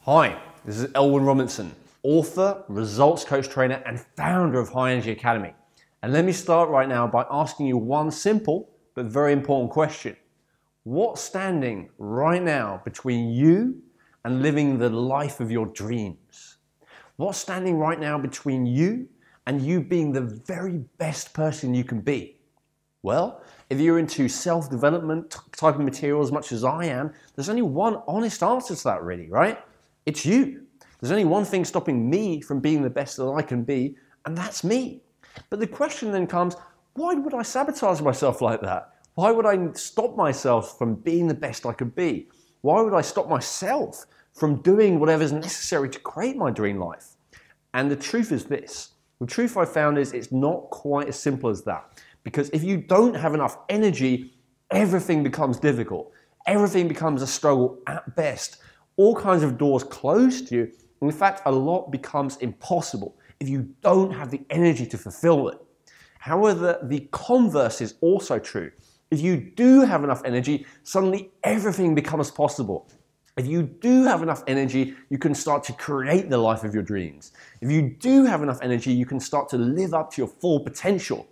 Hi, this is Elwin Robinson, author, results coach trainer, and founder of High Energy Academy. And let me start right now by asking you one simple but very important question. What's standing right now between you and living the life of your dreams? What's standing right now between you and you being the very best person you can be? Well, if you're into self-development type of material as much as I am, there's only one honest answer to that really, right? It's you. There's only one thing stopping me from being the best that I can be, and that's me. But the question then comes, why would I sabotage myself like that? Why would I stop myself from being the best I could be? Why would I stop myself from doing whatever's necessary to create my dream life? And the truth is this. The truth I found is it's not quite as simple as that. Because if you don't have enough energy, everything becomes difficult. Everything becomes a struggle at best. All kinds of doors close to you. In fact, a lot becomes impossible if you don't have the energy to fulfill it. However, the converse is also true. If you do have enough energy, suddenly everything becomes possible. If you do have enough energy, you can start to create the life of your dreams. If you do have enough energy, you can start to live up to your full potential.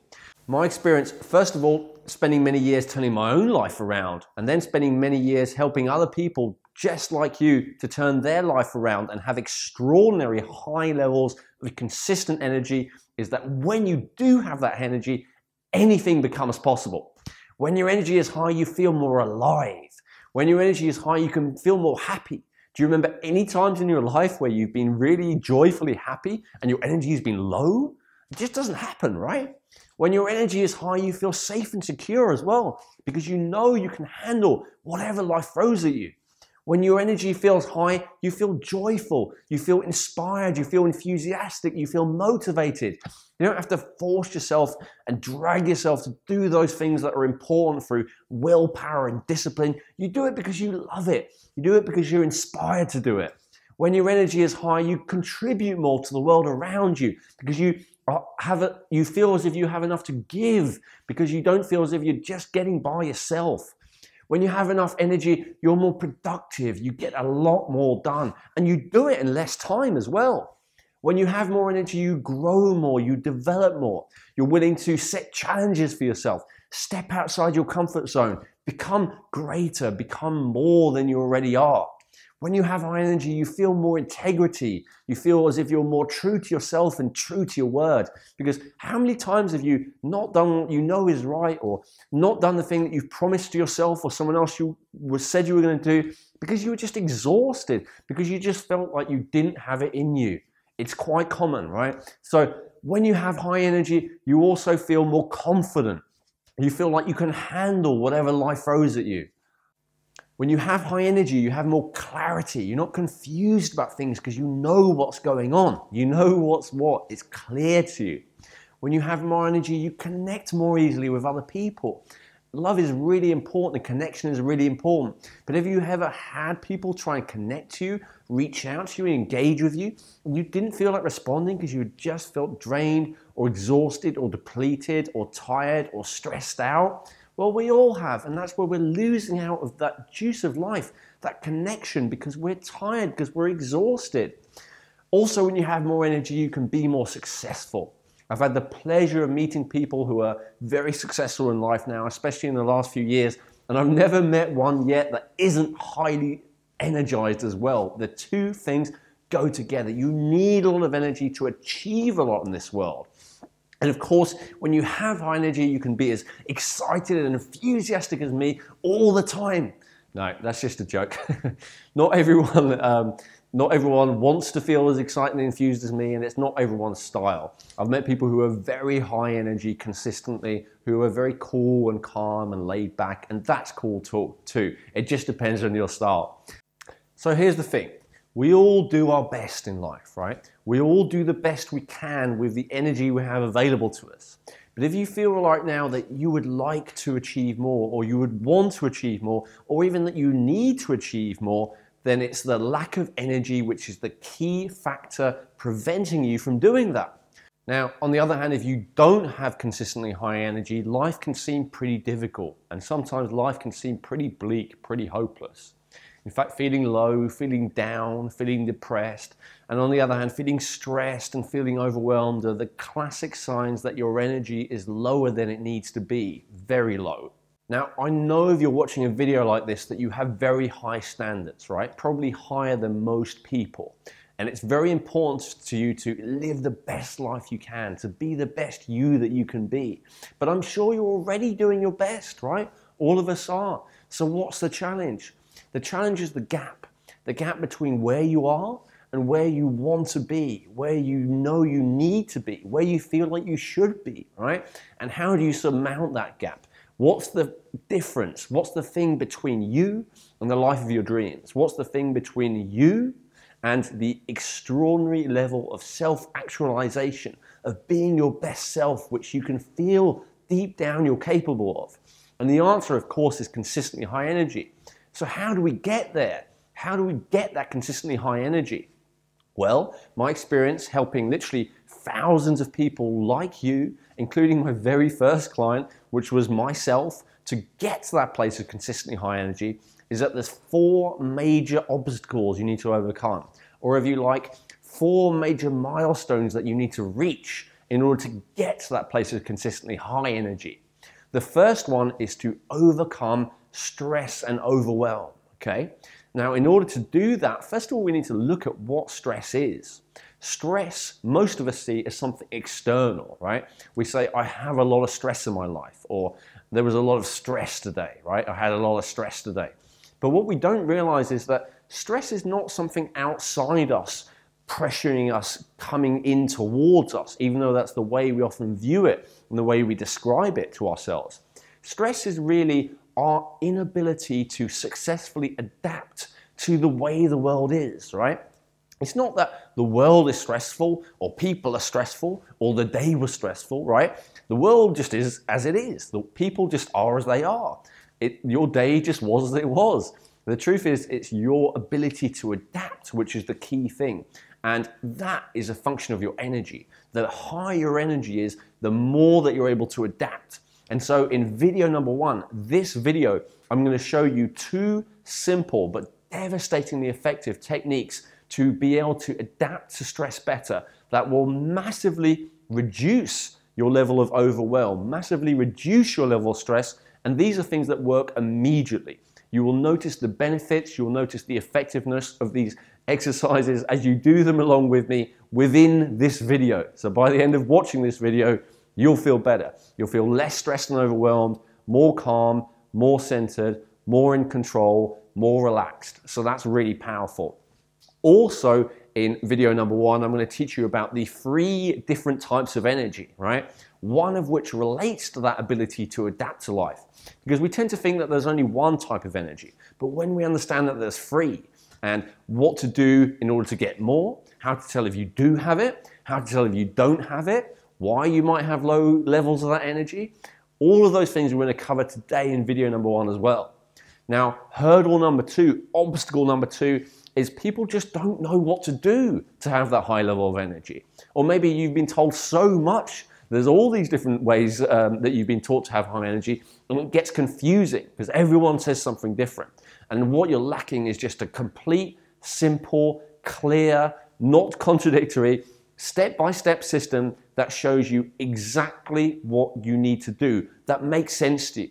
My experience, first of all, spending many years turning my own life around, and then spending many years helping other people just like you to turn their life around and have extraordinary high levels of consistent energy, is that when you do have that energy, anything becomes possible. When your energy is high, you feel more alive. When your energy is high, you can feel more happy. Do you remember any times in your life where you've been really joyfully happy and your energy has been low? It just doesn't happen, right? When your energy is high, you feel safe and secure as well because you know you can handle whatever life throws at you. When your energy feels high, you feel joyful, you feel inspired, you feel enthusiastic, you feel motivated. You don't have to force yourself and drag yourself to do those things that are important through willpower and discipline. You do it because you love it. You do it because you're inspired to do it. When your energy is high, you contribute more to the world around you because you feel as if you have enough to give because you don't feel as if you're just getting by yourself. When you have enough energy, you're more productive, you get a lot more done, and you do it in less time as well. When you have more energy, you grow more, you develop more. You're willing to set challenges for yourself, step outside your comfort zone, become greater, become more than you already are. When you have high energy, you feel more integrity. You feel as if you're more true to yourself and true to your word. Because how many times have you not done what you know is right or not done the thing that you've promised to yourself or someone else you said you were going to do because you were just exhausted, because you just felt like you didn't have it in you? It's quite common, right? So when you have high energy, you also feel more confident. You feel like you can handle whatever life throws at you. When you have high energy, you have more clarity. You're not confused about things because you know what's going on. You know what's what. It's clear to you. When you have more energy, you connect more easily with other people. Love is really important. The connection is really important. But have you ever had people try and connect to you, reach out to you, and engage with you, and you didn't feel like responding because you just felt drained or exhausted or depleted or tired or stressed out? Well, we all have, and that's where we're losing out of that juice of life, that connection, because we're tired, because we're exhausted. Also, when you have more energy, you can be more successful. I've had the pleasure of meeting people who are very successful in life now, especially in the last few years, and I've never met one yet that isn't highly energized as well. The two things go together. You need a lot of energy to achieve a lot in this world. And of course, when you have high energy, you can be as excited and enthusiastic as me all the time. No, that's just a joke. Not everyone wants to feel as excited and enthused as me, and it's not everyone's style. I've met people who are very high energy consistently, who are very cool and calm and laid back, and that's cool too. It just depends on your style. So here's the thing. We all do our best in life, right? We all do the best we can with the energy we have available to us. But if you feel right now that you would like to achieve more, or you would want to achieve more, or even that you need to achieve more, then it's the lack of energy which is the key factor preventing you from doing that. Now, on the other hand, if you don't have consistently high energy, life can seem pretty difficult, and sometimes life can seem pretty bleak, pretty hopeless. In fact, feeling low, feeling down, feeling depressed, and on the other hand, feeling stressed and feeling overwhelmed are the classic signs that your energy is lower than it needs to be, very low. Now, I know if you're watching a video like this that you have very high standards, right? Probably higher than most people. And it's very important to you to live the best life you can, to be the best you that you can be. But I'm sure you're already doing your best, right? All of us are. So what's the challenge? The challenge is the gap between where you are and where you want to be, where you know you need to be, where you feel like you should be, right? And how do you surmount that gap? What's the difference? What's the thing between you and the life of your dreams? What's the thing between you and the extraordinary level of self-actualization, of being your best self, which you can feel deep down you're capable of? And the answer, of course, is consistently high energy. So how do we get there? How do we get that consistently high energy? Well, my experience helping literally thousands of people like you, including my very first client, which was myself, to get to that place of consistently high energy, is that there's 4 major obstacles you need to overcome. Or if you like, 4 major milestones that you need to reach in order to get to that place of consistently high energy. The first one is to overcome stress and overwhelm, okay? Now, in order to do that, first of all, we need to look at what stress is. Stress, most of us see as something external, right? We say, I have a lot of stress in my life, or there was a lot of stress today, right? I had a lot of stress today. But what we don't realize is that stress is not something outside us, pressuring us, coming in towards us, even though that's the way we often view it and the way we describe it to ourselves. Stress is really our inability to successfully adapt to the way the world is, right? It's not that the world is stressful or people are stressful or the day was stressful, right? The world just is as it is. The people just are as they are. Your day just was as it was. The truth is, it's your ability to adapt, which is the key thing. And that is a function of your energy. The higher your energy is, the more that you're able to adapt. And so in video number 1, this video, I'm going to show you 2 simple but devastatingly effective techniques to be able to adapt to stress better that will massively reduce your level of overwhelm, massively reduce your level of stress. And these are things that work immediately. You will notice the benefits, you'll notice the effectiveness of these exercises as you do them along with me within this video. So by the end of watching this video, you'll feel better. You'll feel less stressed and overwhelmed, more calm, more centered, more in control, more relaxed. So that's really powerful. Also, in video number 1, I'm going to teach you about the 3 different types of energy, right? One of which relates to that ability to adapt to life. Because we tend to think that there's only one type of energy. But when we understand that there's 3, and what to do in order to get more, how to tell if you do have it, how to tell if you don't have it, why you might have low levels of that energy, all of those things we're going to cover today in video number 1 as well. Now, hurdle number 2, obstacle number 2, is people just don't know what to do to have that high level of energy. Or maybe you've been told so much, there's all these different ways that you've been taught to have high energy, and it gets confusing because everyone says something different. And what you're lacking is just a complete, simple, clear, not contradictory, step-by-step system that shows you exactly what you need to do, that makes sense to you,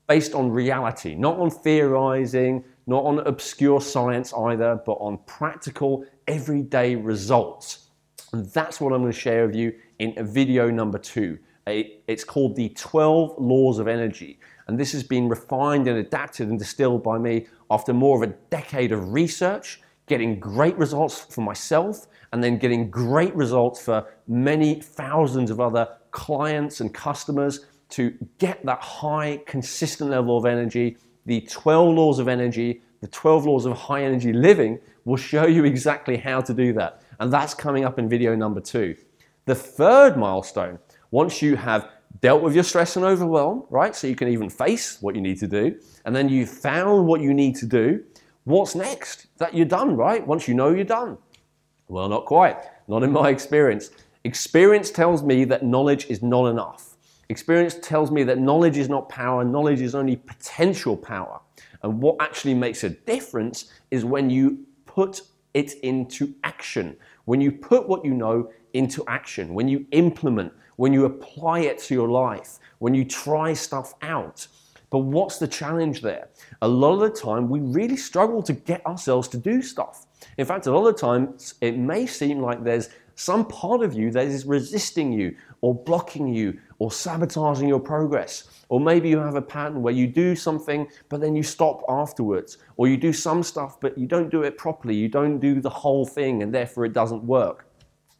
based on reality, not on theorizing, not on obscure science either, but on practical, everyday results. And that's what I'm going to share with you in video number 2. It's called the 12 Laws of Energy. And this has been refined and adapted and distilled by me after more of a decade of research, getting great results for myself, and then getting great results for many thousands of other clients and customers to get that high, consistent level of energy. The 12 laws of energy, the 12 laws of high energy living will show you exactly how to do that. And that's coming up in video number 2. The third milestone, once you have dealt with your stress and overwhelm, right? So you can even face what you need to do. And then you've found what you need to do. What's next? That you're done, right? Once you know you're done. Well, not quite. Not in my experience. Experience tells me that knowledge is not enough. Experience tells me that knowledge is not power. Knowledge is only potential power. And what actually makes a difference is when you put it into action. When you put what you know into action, when you implement, when you apply it to your life, when you try stuff out. But what's the challenge there? A lot of the time, we really struggle to get ourselves to do stuff. In fact, a lot of the times, it may seem like there's some part of you that is resisting you or blocking you or sabotaging your progress. Or maybe you have a pattern where you do something, but then you stop afterwards. Or you do some stuff, but you don't do it properly. You don't do the whole thing, and therefore it doesn't work.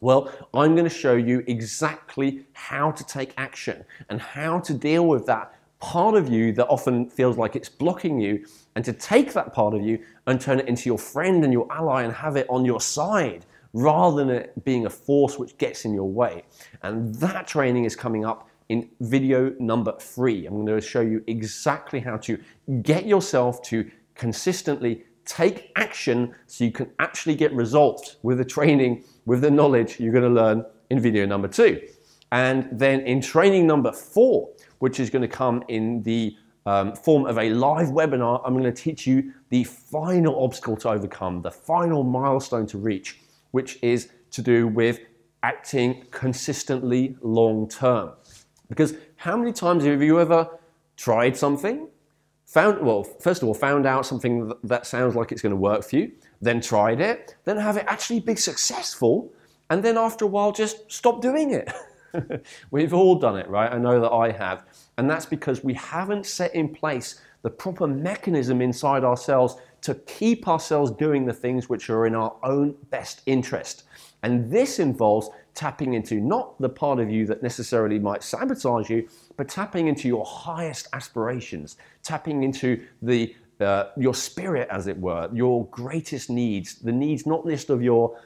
Well, I'm going to show you exactly how to take action and how to deal with that part of you that often feels like it's blocking you, and to take that part of you and turn it into your friend and your ally and have it on your side rather than it being a force which gets in your way. And that training is coming up in video number 3. I'm going to show you exactly how to get yourself to consistently take action so you can actually get results with the training, with the knowledge you're going to learn in video number 2. And then in training number 4, which is going to come in the form of a live webinar, I'm going to teach you the final obstacle to overcome, the final milestone to reach, which is to do with acting consistently long term. Because how many times have you ever tried something, first of all, found out something that sounds like it's going to work for you, then tried it, then have it actually be successful, and then after a while just stop doing it? We've all done it, right? I know that I have. And that's because we haven't set in place the proper mechanism inside ourselves to keep ourselves doing the things which are in our own best interest. And this involves tapping into not the part of you that necessarily might sabotage you, but tapping into your highest aspirations, tapping into your spirit, as it were, your greatest needs, the needs not just of your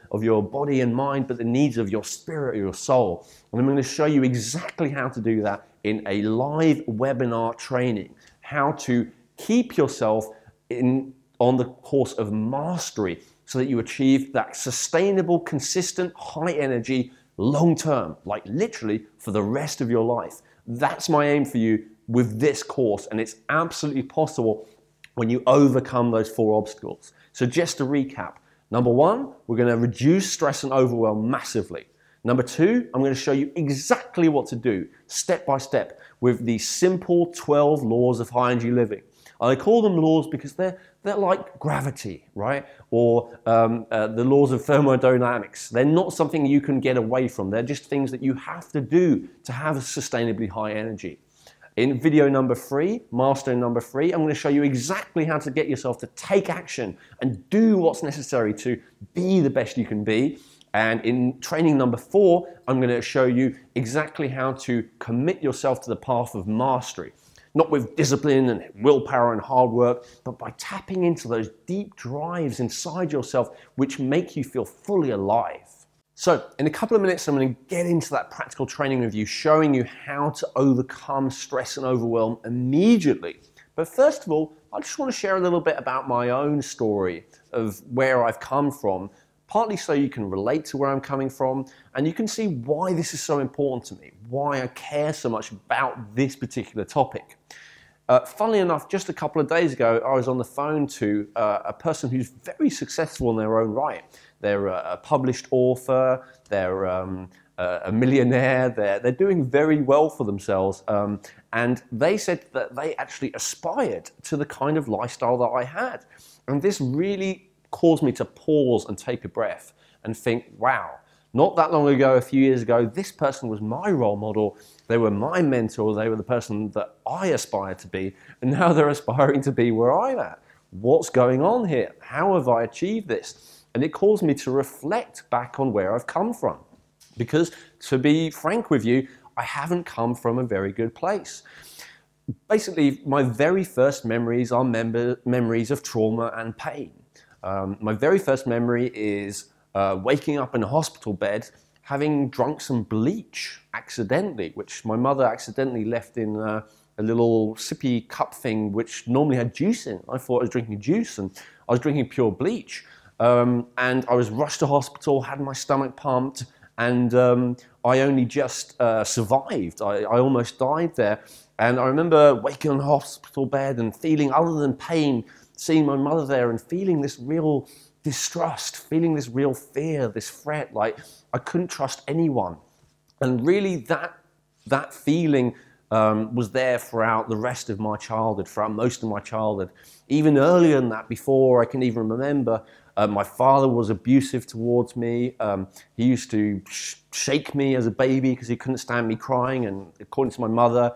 body and mind, but the needs of your spirit, your soul. And I'm going to show you exactly how to do that in a live webinar training, how to keep yourself on the course of mastery so that you achieve that sustainable, consistent, high energy, long term, like literally for the rest of your life. That's my aim for you with this course, and it's absolutely possible when you overcome those 4 obstacles. So just to recap, number 1, we're going to reduce stress and overwhelm massively. Number 2, I'm going to show you exactly what to do, step by step, with the simple 12 laws of high energy living. I call them laws because they're like gravity, right? Or the laws of thermodynamics. They're not something you can get away from. They're just things that you have to do to have a sustainably high energy. In video number 3, milestone number 3, I'm going to show you exactly how to get yourself to take action and do what's necessary to be the best you can be. And in training number 4, I'm going to show you exactly how to commit yourself to the path of mastery. Not with discipline and willpower and hard work, but by tapping into those deep drives inside yourself which make you feel fully alive. So in a couple of minutes, I'm going to get into that practical training with you, showing you how to overcome stress and overwhelm immediately. But first of all, I just want to share a little bit about my own story of where I've come from, partly so you can relate to where I'm coming from, and you can see why this is so important to me, why I care so much about this particular topic. Funnily enough, just a couple of days ago, I was on the phone to a person who's very successful in their own right. They're a published author, they're a millionaire, they're doing very well for themselves. And they said that they actually aspired to the kind of lifestyle that I had. And this really caused me to pause and take a breath and think, wow, not that long ago, a few years ago, this person was my role model. They were my mentor. They were the person that I aspired to be. And now they're aspiring to be where I'm at. What's going on here? How have I achieved this? And it caused me to reflect back on where I've come from. Because to be frank with you, I haven't come from a very good place. Basically, my very first memories are memories of trauma and pain. My very first memory is waking up in a hospital bed, having drunk some bleach accidentally, which my mother accidentally left in a little sippy cup thing, which normally had juice in. I thought I was drinking juice, and I was drinking pure bleach. And I was rushed to hospital, had my stomach pumped, and I only just survived. I almost died there. And I remember waking on a hospital bed and feeling, other than pain, seeing my mother there and feeling this real distrust, feeling this real fear, this threat, like I couldn't trust anyone. And really that feeling was there throughout the rest of my childhood, throughout most of my childhood. Even earlier than that, before I can even remember, my father was abusive towards me. He used to shake me as a baby because he couldn't stand me crying, and according to my mother,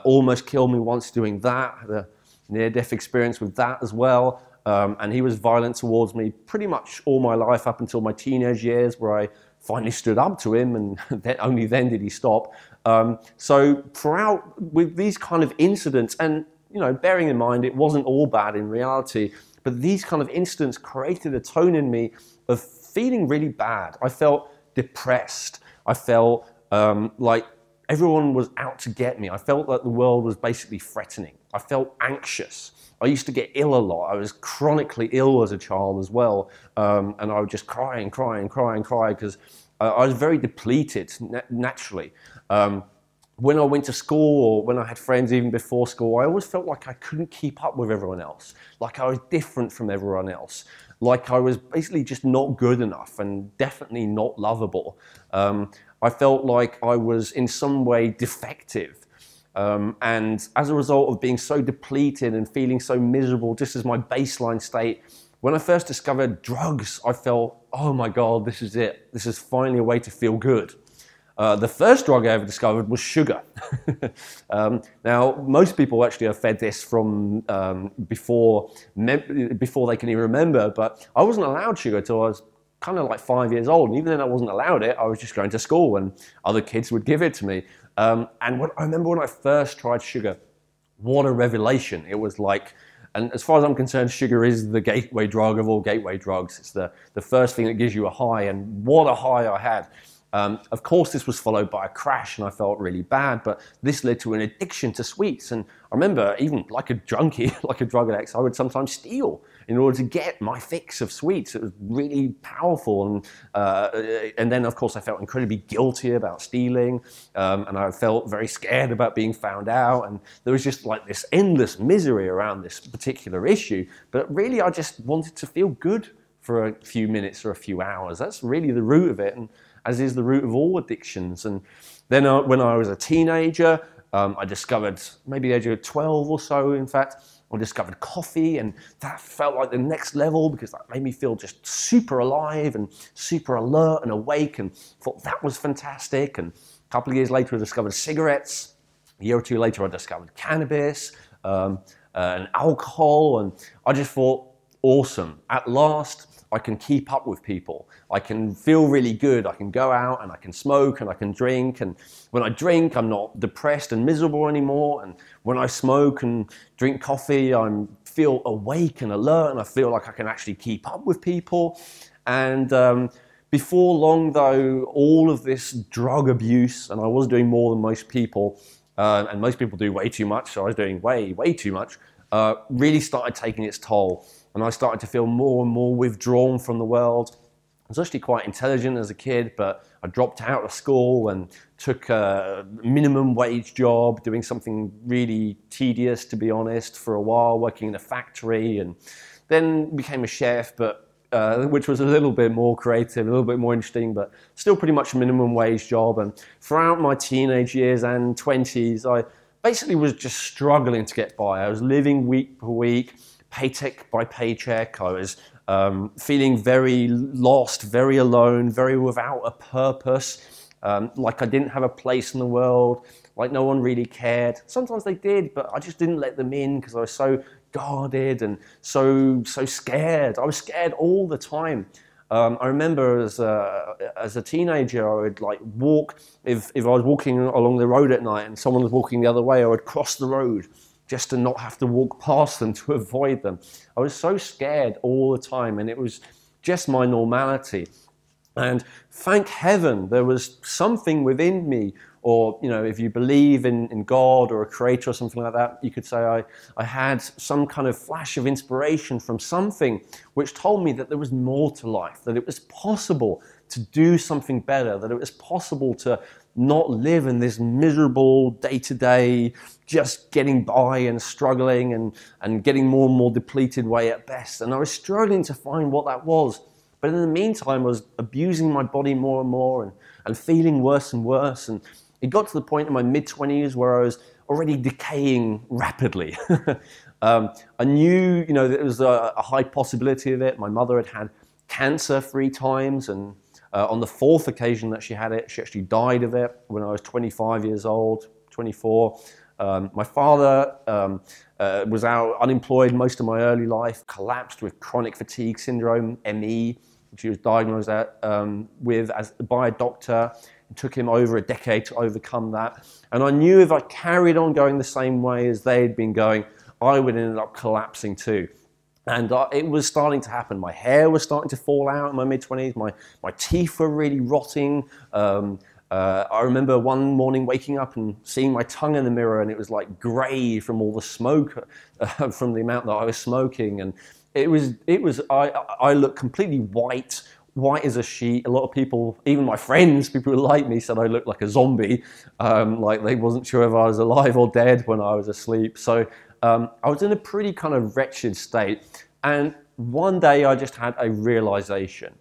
almost killed me once doing that. Had a near-death experience with that as well. And he was violent towards me pretty much all my life up until my teenage years, where I finally stood up to him, and only then did he stop. So throughout with these kind of incidents, and bearing in mind it wasn't all bad in reality, but these kind of incidents created a tone in me of feeling really bad. I felt depressed. I felt like everyone was out to get me. I felt like the world was basically threatening. I felt anxious. I used to get ill a lot. I was chronically ill as a child as well. And I would just cry and cry and cry and cry because I was very depleted naturally. When I went to school, or when I had friends even before school, I always felt like I couldn't keep up with everyone else. Like I was different from everyone else. Like I was basically just not good enough and definitely not lovable. I felt like I was in some way defective. And as a result of being so depleted and feeling so miserable, just as my baseline state, when I first discovered drugs, I felt, oh my God, this is it. This is finally a way to feel good. The first drug I ever discovered was sugar. Now, most people actually are fed this from before they can even remember, but I wasn't allowed sugar until I was kind of like 5 years old. And even then I wasn't allowed it, I was just going to school and other kids would give it to me. And I remember when I first tried sugar, what a revelation. It was like, and as far as I'm concerned, sugar is the gateway drug of all gateway drugs. It's the first thing that gives you a high, and what a high I had. Of course, this was followed by a crash and I felt really bad, but this led to an addiction to sweets. And I remember, even like a junkie, like a drug addict, I would sometimes steal in order to get my fix of sweets. It was really powerful. And then, of course, I felt incredibly guilty about stealing. And I felt very scared about being found out. And there was just like this endless misery around this particular issue. But really, I just wanted to feel good for a few minutes or a few hours. That's really the root of it. And as is the root of all addictions. And then when I was a teenager, I discovered, maybe the age of 12 or so, in fact, I discovered coffee, and that felt like the next level because that made me feel just super alive and super alert and awake, and thought that was fantastic. And a couple of years later, I discovered cigarettes. A year or two later, I discovered cannabis and alcohol, and I just thought, awesome. At last, I can keep up with people. I can feel really good. I can go out and I can smoke and I can drink. And when I drink, I'm not depressed and miserable anymore. And when I smoke and drink coffee, I feel awake and alert, and I feel like I can actually keep up with people. And before long, though, all of this drug abuse, and I was doing more than most people, and most people do way too much, so I was doing way, way too much, really started taking its toll. And I started to feel more and more withdrawn from the world. I was actually quite intelligent as a kid, but I dropped out of school and took a minimum wage job, doing something really tedious, to be honest, for a while, working in a factory, and then became a chef, but which was a little bit more creative, a little bit more interesting, but still pretty much a minimum wage job. And throughout my teenage years and 20s, I basically was just struggling to get by. I was living week per week, paycheck by paycheck. I was feeling very lost, very alone, very without a purpose, like I didn't have a place in the world, like no one really cared. Sometimes they did, but I just didn't let them in because I was so guarded and so scared. I was scared all the time. I remember as a teenager, I would like walk, if I was walking along the road at night and someone was walking the other way, I would cross the road just to not have to walk past them, to avoid them. I was so scared all the time, and it was just my normality. And thank heaven there was something within me or if you believe in God or a creator or something like that, you could say I had some kind of flash of inspiration from something which told me that there was more to life, that it was possible to do something better, that it was possible to not live in this miserable day-to-day, just getting by and struggling and getting more and more depleted way at best. And I was struggling to find what that was. But in the meantime, I was abusing my body more and more and feeling worse and worse. And it got to the point in my mid-20s where I was already decaying rapidly. I knew, that there was a high possibility of it. My mother had had cancer 3 times, and on the 4th occasion that she had it, she actually died of it when I was 25 years old, 24. My father was out unemployed most of my early life, collapsed with chronic fatigue syndrome, ME, which he was diagnosed by a doctor. It took him over a decade to overcome that. And I knew if I carried on going the same way as they had been going, I would end up collapsing too. And it was starting to happen. My hair was starting to fall out in my mid-20s. My teeth were really rotting. I remember one morning waking up and seeing my tongue in the mirror, and it was like grey from all the smoke from the amount that I was smoking. And I looked completely white as a sheet. A lot of people, even my friends, people who like me, said I looked like a zombie. Like they wasn't sure if I was alive or dead when I was asleep. So I was in a pretty kind of wretched state. And one day I just had a realization.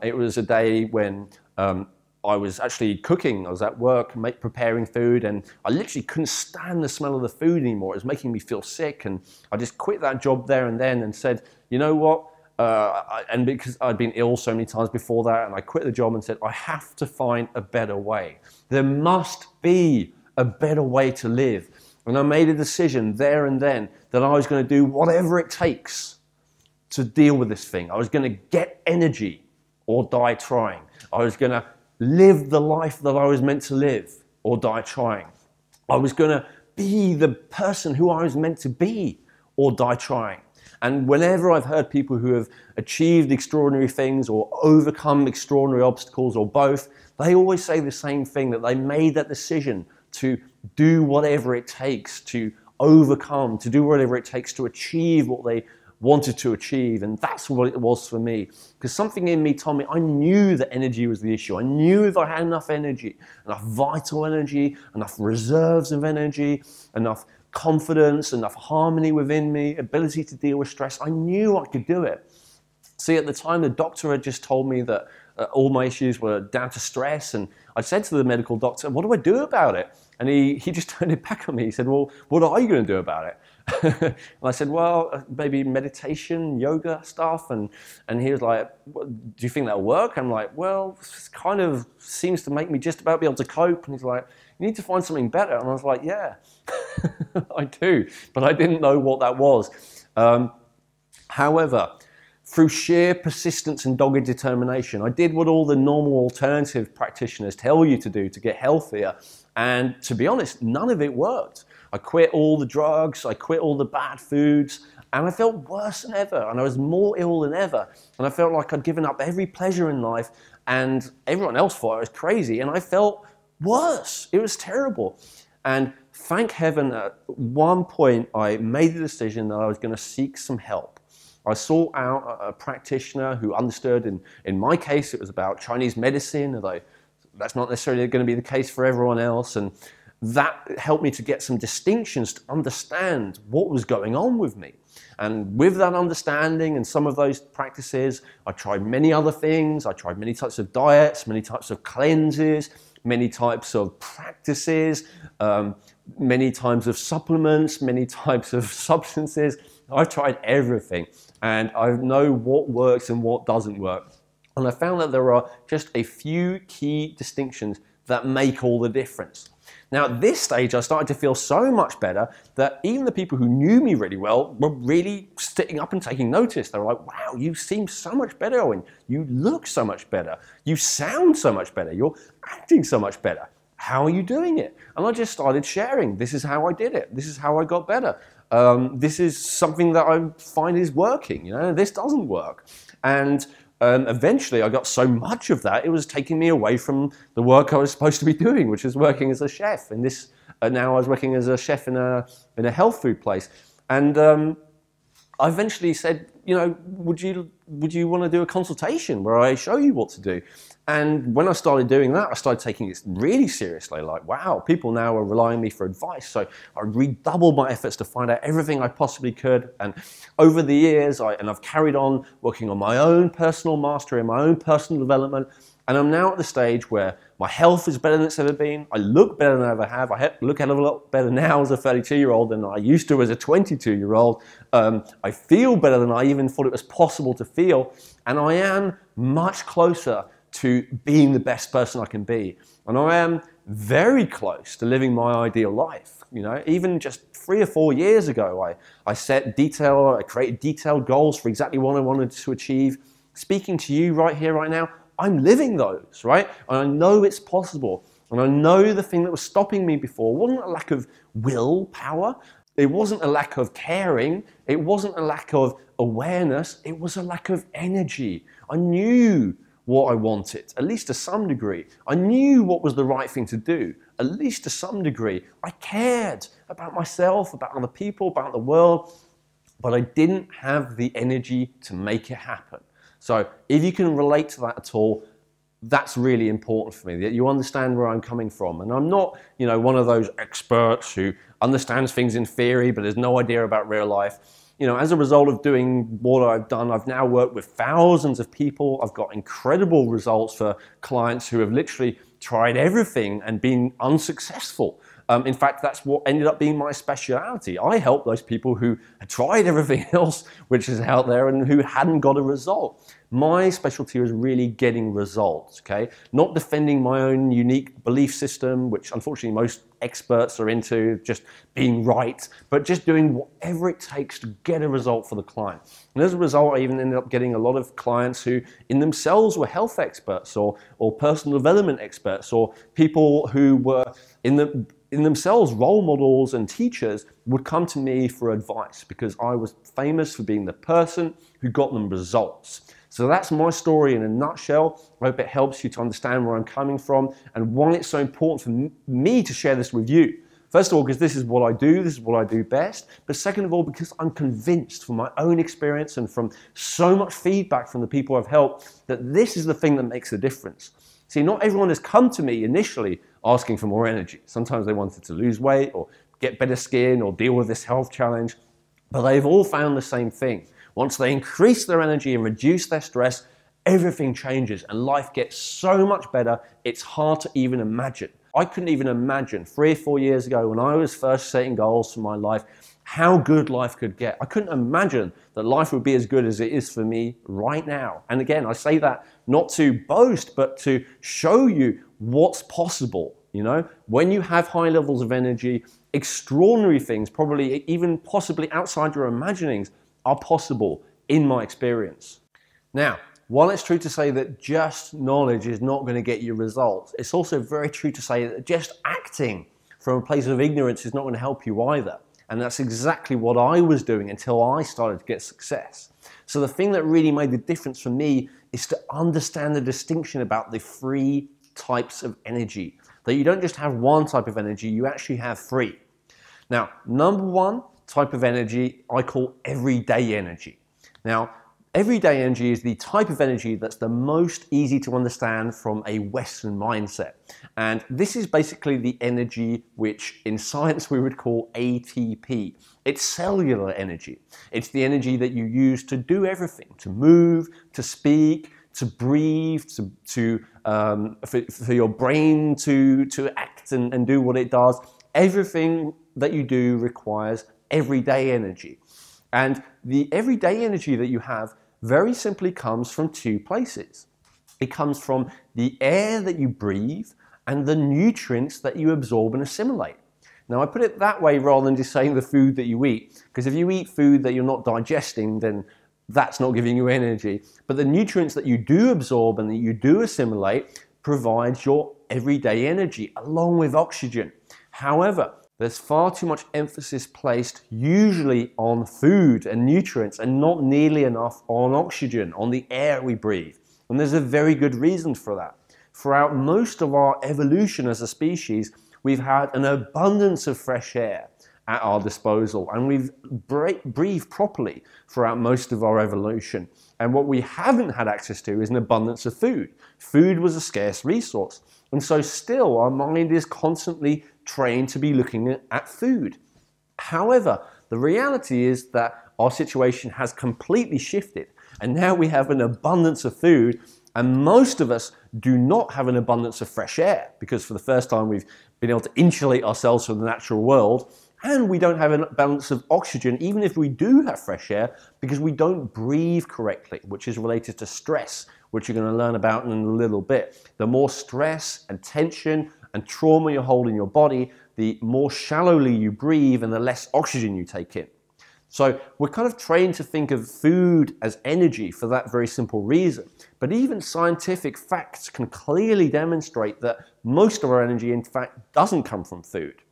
It was a day when I was actually cooking. I was at work preparing food, and I literally couldn't stand the smell of the food anymore. It was making me feel sick, and I just quit that job there and then and said, you know what? And because I'd been ill so many times before that, and I quit the job and said, I have to find a better way. There must be a better way to live. And I made a decision there and then that I was going to do whatever it takes to deal with this thing. I was going to get energy or die trying. I was going to live the life that I was meant to live or die trying. I was going to be the person who I was meant to be or die trying. And whenever I've heard people who have achieved extraordinary things or overcome extraordinary obstacles or both, they always say the same thing, that they made that decision to do whatever it takes to overcome, to do whatever it takes to achieve what they wanted to achieve. And that's what it was for me, because something in me told me I knew that energy was the issue. I knew if I had enough energy, enough vital energy, enough reserves of energy, enough confidence, enough harmony within me, ability to deal with stress, I knew I could do it. See, at the time, the doctor had just told me that all my issues were down to stress, and I said to the medical doctor, what do I do about it? And he just turned it back on me. He said, well, what are you going to do about it? And I said, well, maybe meditation, yoga stuff. And he was like, do you think that'll work? I'm like, well, this kind of seems to make me just about be able to cope. And he's like, you need to find something better. And I was like, yeah, I do. But I didn't know what that was. However, through sheer persistence and dogged determination, I did what all the normal alternative practitioners tell you to do to get healthier. And to be honest, none of it worked. I quit all the drugs, I quit all the bad foods, and I felt worse than ever, and I was more ill than ever. And I felt like I'd given up every pleasure in life, and everyone else thought I was crazy, and I felt worse. It was terrible. And thank heaven, at one point, I made the decision that I was going to seek some help. I sought out a practitioner who understood, in my case, it was about Chinese medicine, although that's not necessarily going to be the case for everyone else. And that helped me to get some distinctions to understand what was going on with me. And with that understanding and some of those practices, I tried many other things. I tried many types of diets, many types of cleanses, many types of practices, many types of supplements, many types of substances. I've tried everything, and I know what works and what doesn't work. And I found that there are just a few key distinctions that make all the difference. Now, at this stage, I started to feel so much better that even the people who knew me really well were really sitting up and taking notice. They were like, wow, you seem so much better, Owen. You look so much better. You sound so much better. You're acting so much better. How are you doing it? And I just started sharing. This is how I did it. This is how I got better. This is something that I find is working. This doesn't work. And eventually I got so much of that, it was taking me away from the work I was supposed to be doing, which is working as a chef. And now I was working as a chef in a health food place. And I eventually said, would you want to do a consultation where I show you what to do? And when I started doing that, I started taking it really seriously. Like, wow, people now are relying on me for advice. So I redoubled my efforts to find out everything I possibly could. And over the years, I've carried on working on my own personal mastery and my own personal development. And I'm now at the stage where my health is better than it's ever been. I look better than I ever have. I look a lot better now as a 32-year-old than I used to as a 22-year-old. I feel better than I even thought it was possible to feel. And I am much closer to being the best person I can be. And I am very close to living my ideal life. Even just 3 or 4 years ago, I created detailed goals for exactly what I wanted to achieve. Speaking to you right here, right now, I'm living those, right? And I know it's possible. And I know the thing that was stopping me before wasn't a lack of willpower. It wasn't a lack of caring. It wasn't a lack of awareness. It was a lack of energy. I knew what I wanted, at least to some degree. I knew what was the right thing to do, at least to some degree. I cared about myself, about other people, about the world, but I didn't have the energy to make it happen. So if you can relate to that at all, that's really important for me, that you understand where I'm coming from. And I'm not, one of those experts who understands things in theory, but has no idea about real life. As a result of doing what I've done, I've now worked with thousands of people. I've got incredible results for clients who have literally tried everything and been unsuccessful. In fact, that's what ended up being my speciality. I help those people who had tried everything else which is out there and who hadn't got a result. My specialty is really getting results, okay? Not defending my own unique belief system, which unfortunately most experts are into, just being right, but just doing whatever it takes to get a result for the client. And as a result, I even ended up getting a lot of clients who in themselves were health experts or personal development experts, or people who were in themselves role models and teachers would come to me for advice because I was famous for being the person who got them results. So that's my story in a nutshell. I hope it helps you to understand where I'm coming from and why it's so important for me to share this with you. First of all, because this is what I do best. But second of all, because I'm convinced from my own experience and from so much feedback from the people I've helped that this is the thing that makes a difference. See, not everyone has come to me initially asking for more energy. Sometimes they wanted to lose weight or get better skin or deal with this health challenge, but they've all found the same thing. Once they increase their energy and reduce their stress, everything changes and life gets so much better, it's hard to even imagine. I couldn't even imagine 3 or 4 years ago when I was first setting goals for my life, how good life could get. I couldn't imagine that life would be as good as it is for me right now. And again, I say that not to boast, but to show you what's possible. When you have high levels of energy, extraordinary things, probably even possibly outside your imaginings, are possible in my experience. Now, while it's true to say that just knowledge is not going to get you results, it's also very true to say that just acting from a place of ignorance is not going to help you either. And that's exactly what I was doing until I started to get success. So the thing that really made the difference for me is to understand the distinction about the 3 types of energy. That you don't just have one type of energy, you actually have 3. Now, number 1 type of energy I call everyday energy. Now, everyday energy is the type of energy that's the most easy to understand from a Western mindset. And this is basically the energy which in science we would call ATP. It's cellular energy. It's the energy that you use to do everything, to move, to speak, to breathe, for your brain to act and do what it does. Everything that you do requires everyday energy. And the everyday energy that you have very simply comes from 2 places. It comes from the air that you breathe and the nutrients that you absorb and assimilate. Now, I put it that way rather than just saying the food that you eat, because if you eat food that you're not digesting, then that's not giving you energy. But the nutrients that you do absorb and that you do assimilate provides your everyday energy along with oxygen. However, There's far too much emphasis placed usually on food and nutrients and not nearly enough on oxygen, on the air we breathe. And there's a very good reason for that. Throughout most of our evolution as a species, we've had an abundance of fresh air at our disposal, and we've breathed properly throughout most of our evolution. And what we haven't had access to is an abundance of food. Food was a scarce resource. And so still our mind is constantly trained to be looking at food. However, the reality is that our situation has completely shifted, and now we have an abundance of food, and most of us do not have an abundance of fresh air, because for the first time we've been able to insulate ourselves from the natural world, and we don't have an abundance of oxygen even if we do have fresh air, because we don't breathe correctly, which is related to stress, which you're going to learn about in a little bit. The more stress and tension and trauma you hold in your body, the more shallowly you breathe and the less oxygen you take in. So we're kind of trained to think of food as energy for that very simple reason. But even scientific facts can clearly demonstrate that most of our energy, in fact, doesn't come from food.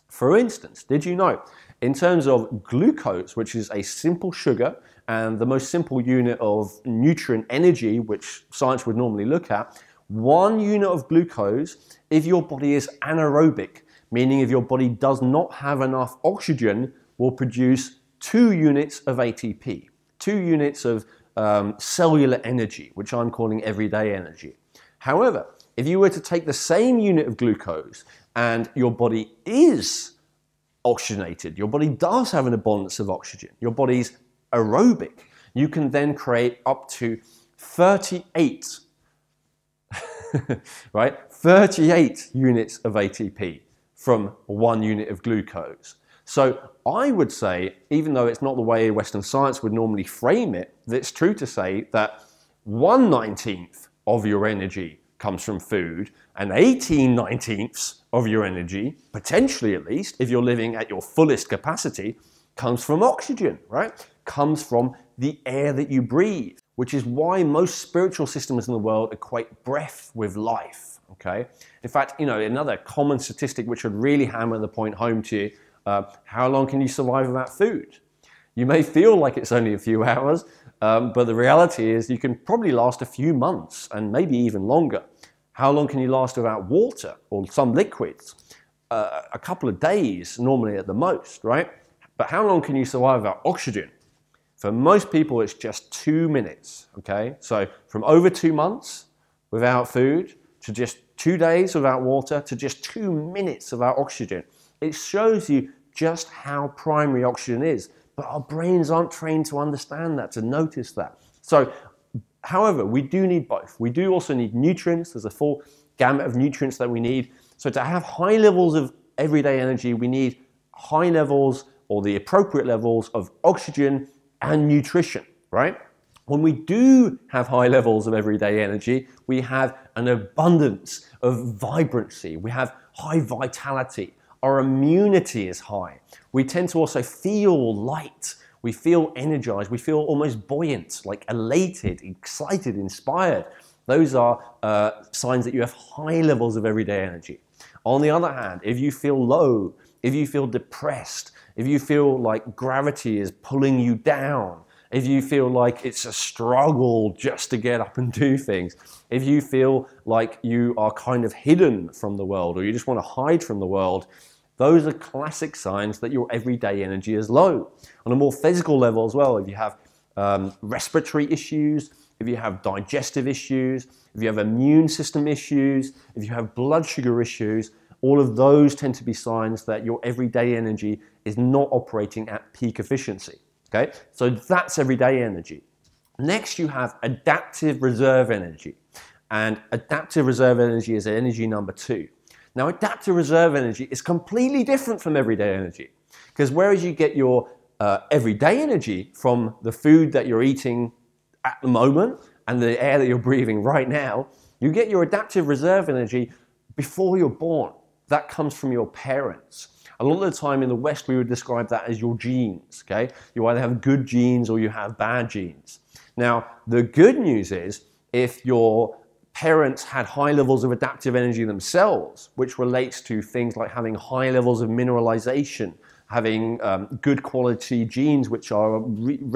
For instance, did you know, in terms of glucose, which is a simple sugar and the most simple unit of nutrient energy, which science would normally look at, 1 unit of glucose, if your body is anaerobic, meaning if your body does not have enough oxygen, will produce 2 units of ATP, 2 units of cellular energy, which I'm calling everyday energy. However, if you were to take the same unit of glucose and your body is oxygenated, your body does have an abundance of oxygen, your body's aerobic, you can then create up to 38, right? 38 units of ATP from 1 unit of glucose. So I would say, even though it's not the way Western science would normally frame it, that it's true to say that 1/19 of your energy comes from food, and 18/19 of your energy, potentially at least, if you're living at your fullest capacity, comes from oxygen, right? Comes from the air that you breathe, which is why most spiritual systems in the world equate breath with life, okay? In fact, another common statistic which would really hammer the point home to you, how long can you survive without food? You may feel like it's only a few hours, but the reality is you can probably last a few months and maybe even longer. How long can you last without water or some liquids? A couple of days normally at the most, right? But how long can you survive without oxygen? For most people, it's just 2 minutes, okay? So from over 2 months without food to just 2 days without water to just 2 minutes without oxygen. It shows you just how primary oxygen is, but our brains aren't trained to understand that, to notice that. So, however, we do need both. We do also need nutrients. There's a full gamut of nutrients that we need. So to have high levels of everyday energy, we need high levels or the appropriate levels of oxygen and nutrition, right? When we do have high levels of everyday energy, we have an abundance of vibrancy. We have high vitality. Our immunity is high. We tend to also feel light. We feel energized. We feel almost buoyant, like elated, excited, inspired. Those are signs that you have high levels of everyday energy. On the other hand, if you feel low, if you feel depressed, if you feel like gravity is pulling you down, if you feel like it's a struggle just to get up and do things, if you feel like you are kind of hidden from the world or you just want to hide from the world, those are classic signs that your everyday energy is low. On a more physical level as well, if you have respiratory issues, if you have digestive issues, if you have immune system issues, if you have blood sugar issues, all of those tend to be signs that your everyday energy is not operating at peak efficiency. Okay, so that's everyday energy. Next, you have adaptive reserve energy. And adaptive reserve energy is energy number 2. Now, adaptive reserve energy is completely different from everyday energy. Because whereas you get your everyday energy from the food that you're eating at the moment and the air that you're breathing right now, you get your adaptive reserve energy before you're born. That comes from your parents. A lot of the time in the West, we would describe that as your genes, okay? You either have good genes or you have bad genes. Now, the good news is if your parents had high levels of adaptive energy themselves, which relates to things like having high levels of mineralization, having good quality genes which are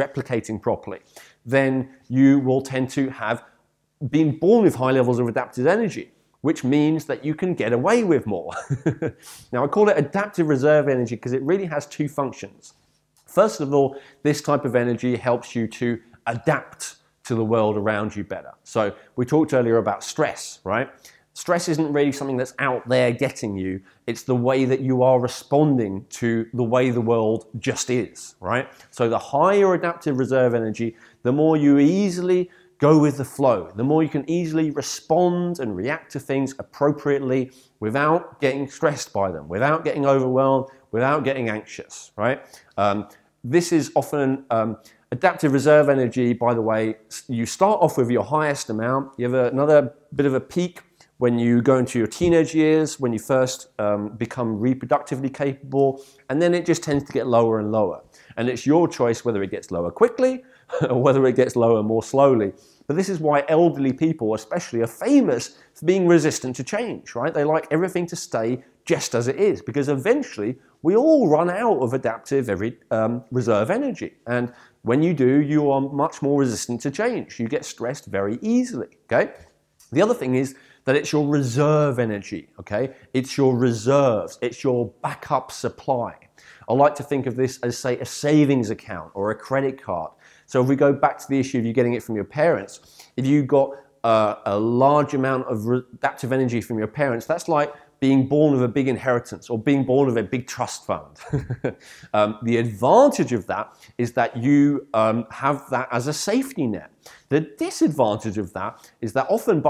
replicating properly, then you will tend to have been born with high levels of adaptive energy, which means that you can get away with more. Now, I call it adaptive reserve energy because it really has two functions. First of all, this type of energy helps you to adapt to the world around you better. So we talked earlier about stress, right? Stress isn't really something that's out there getting you. It's the way that you are responding to the way the world just is, right? So the higher adaptive reserve energy, the more you easily go with the flow, the more you can easily respond and react to things appropriately without getting stressed by them, without getting overwhelmed, without getting anxious, right? This is often adaptive reserve energy, by the way. You start off with your highest amount. You have another bit of a peak when you go into your teenage years, when you first become reproductively capable, and then it just tends to get lower and lower. And it's your choice whether it gets lower quickly or whether it gets lower more slowly. But this is why elderly people especially are famous for being resistant to change, right? They like everything to stay just as it is, because eventually we all run out of adaptive reserve energy. And when you do, you are much more resistant to change. You get stressed very easily, okay? The other thing is that it's your reserve energy, okay? It's your reserves, it's your backup supply. I like to think of this as, say, a savings account or a credit card. So if we go back to the issue of you getting it from your parents, if you got a large amount of adaptive energy from your parents, that's like being born with a big inheritance or being born with a big trust fund. The advantage of that is that you have that as a safety net. The disadvantage of that is that often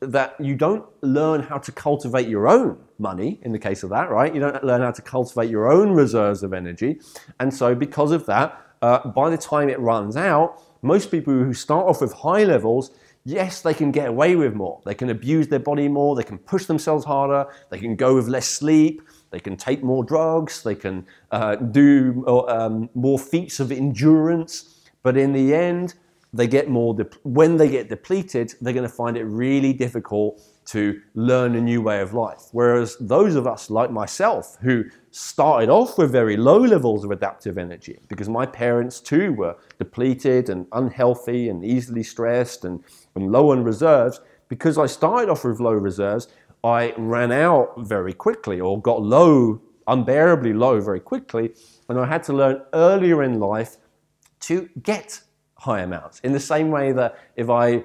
that you don't learn how to cultivate your own money, in the case of that, right? You don't learn how to cultivate your own reserves of energy. And so because of that, by the time it runs out, most people who start off with high levels, yes, they can get away with more. They can abuse their body more. They can push themselves harder. They can go with less sleep. They can take more drugs. They can do more feats of endurance. But in the end, they get more. When they get depleted, they're going to find it really difficult to learn a new way of life. Whereas those of us like myself who started off with very low levels of adaptive energy, because my parents too were depleted and unhealthy and easily stressed and low on reserves, because I started off with low reserves, I ran out very quickly or got low, unbearably low very quickly, and I had to learn earlier in life to get high amounts. In the same way that if I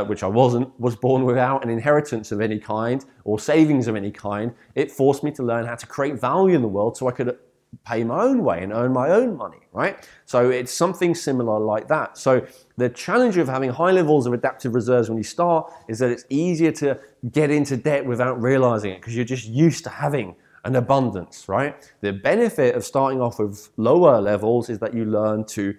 which I was born without an inheritance of any kind or savings of any kind, it forced me to learn how to create value in the world so I could pay my own way and earn my own money, right? So it's something similar like that. So the challenge of having high levels of adaptive reserves when you start is that it's easier to get into debt without realizing it because you're just used to having an abundance, right? The benefit of starting off with lower levels is that you learn to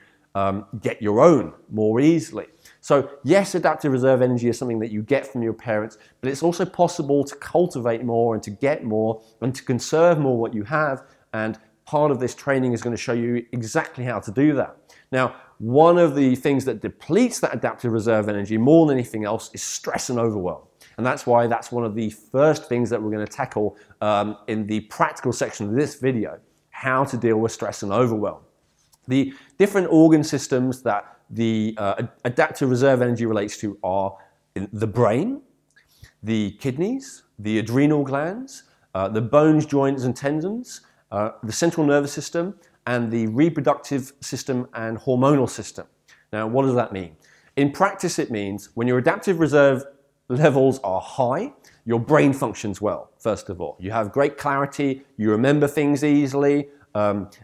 get your own more easily. So yes, adaptive reserve energy is something that you get from your parents, but it's also possible to cultivate more and to get more and to conserve more what you have. And part of this training is going to show you exactly how to do that. Now, one of the things that depletes that adaptive reserve energy more than anything else is stress and overwhelm. And that's why that's one of the first things that we're going to tackle in the practical section of this video, how to deal with stress and overwhelm. The different organ systems that the adaptive reserve energy relates to are in the brain, the kidneys, the adrenal glands, the bones, joints and tendons, the central nervous system, and the reproductive system and hormonal system. Now, what does that mean? In practice, it means when your adaptive reserve levels are high, your brain functions well, first of all. You have great clarity, you remember things easily,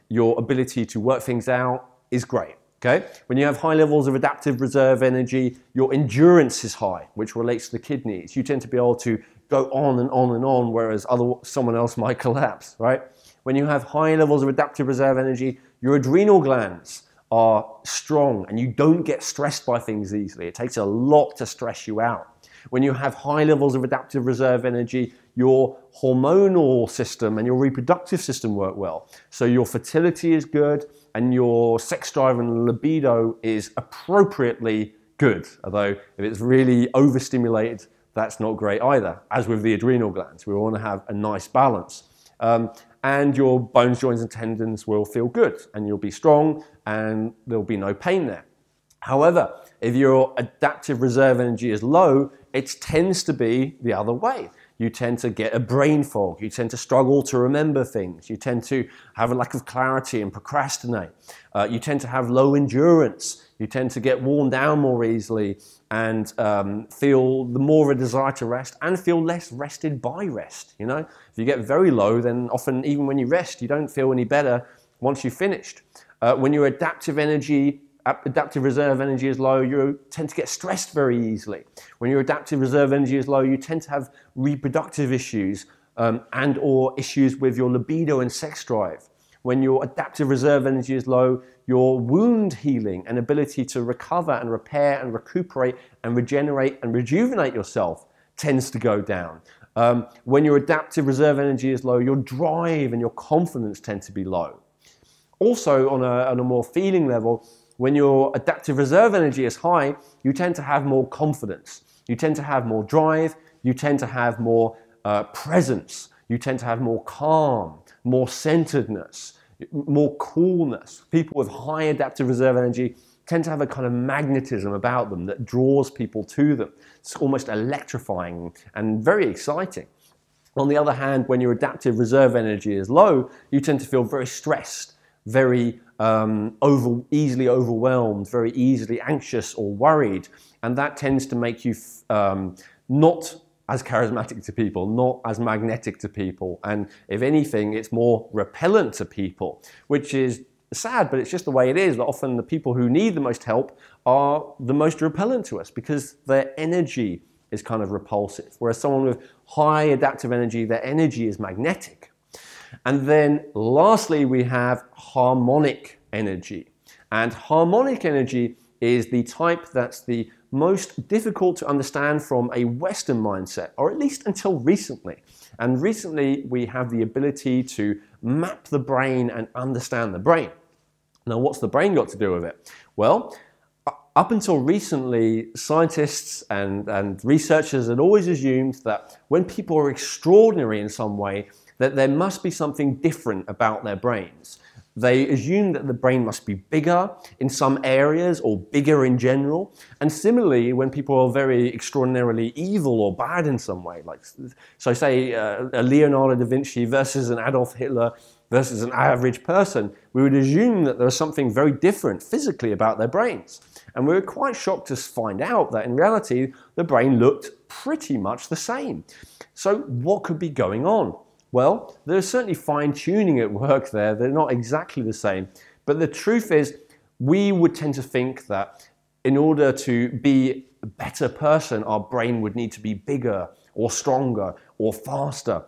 your ability to work things out is great. Okay? When you have high levels of adaptive reserve energy, your endurance is high, which relates to the kidneys. You tend to be able to go on and on and on, whereas someone else might collapse, right? When you have high levels of adaptive reserve energy, your adrenal glands are strong and you don't get stressed by things easily. It takes a lot to stress you out. When you have high levels of adaptive reserve energy, your hormonal system and your reproductive system work well. So your fertility is good and your sex drive and libido is appropriately good. Although if it's really overstimulated, that's not great either. As with the adrenal glands, we want to have a nice balance. And your bones, joints, and tendons will feel good, and you'll be strong, and there'll be no pain there. However, if your adaptive reserve energy is low, it tends to be the other way. You tend to get a brain fog. You tend to struggle to remember things. You tend to have a lack of clarity and procrastinate. You tend to have low endurance. You tend to get worn down more easily and feel more of a desire to rest and feel less rested by rest. You know, if you get very low, then often even when you rest, you don't feel any better once you've finished. When your adaptive reserve energy is low, you tend to get stressed very easily. When your adaptive reserve energy is low, you tend to have reproductive issues and or issues with your libido and sex drive. When your adaptive reserve energy is low, your wound healing and ability to recover and repair and recuperate and regenerate and rejuvenate yourself tends to go down. When your adaptive reserve energy is low, your drive and your confidence tend to be low. Also, on a more feeling level, when your adaptive reserve energy is high, you tend to have more confidence. You tend to have more drive. You tend to have more presence. You tend to have more calm, more centeredness, more coolness. People with high adaptive reserve energy tend to have a kind of magnetism about them that draws people to them. It's almost electrifying and very exciting. On the other hand, when your adaptive reserve energy is low, you tend to feel very stressed, very easily overwhelmed, very easily anxious or worried, and that tends to make you not as charismatic to people, not as magnetic to people, and if anything, it's more repellent to people, which is sad, but it's just the way it is. That often the people who need the most help are the most repellent to us because their energy is kind of repulsive, whereas someone with high adaptive energy, their energy is magnetic. And then lastly, we have harmonic energy. And harmonic energy is the type that's the most difficult to understand from a Western mindset, or at least until recently. And recently, we have the ability to map the brain and understand the brain. Now, what's the brain got to do with it? Well, up until recently, scientists and researchers had always assumed that when people are extraordinary in some way, that there must be something different about their brains. They assume that the brain must be bigger in some areas or bigger in general. And similarly, when people are very extraordinarily evil or bad in some way, like, so say a Leonardo da Vinci versus an Adolf Hitler versus an average person, we would assume that there was something very different physically about their brains. And we were quite shocked to find out that in reality, the brain looked pretty much the same. So what could be going on? Well, there's certainly fine-tuning at work there. They're not exactly the same. But the truth is, we would tend to think that in order to be a better person, our brain would need to be bigger or stronger or faster,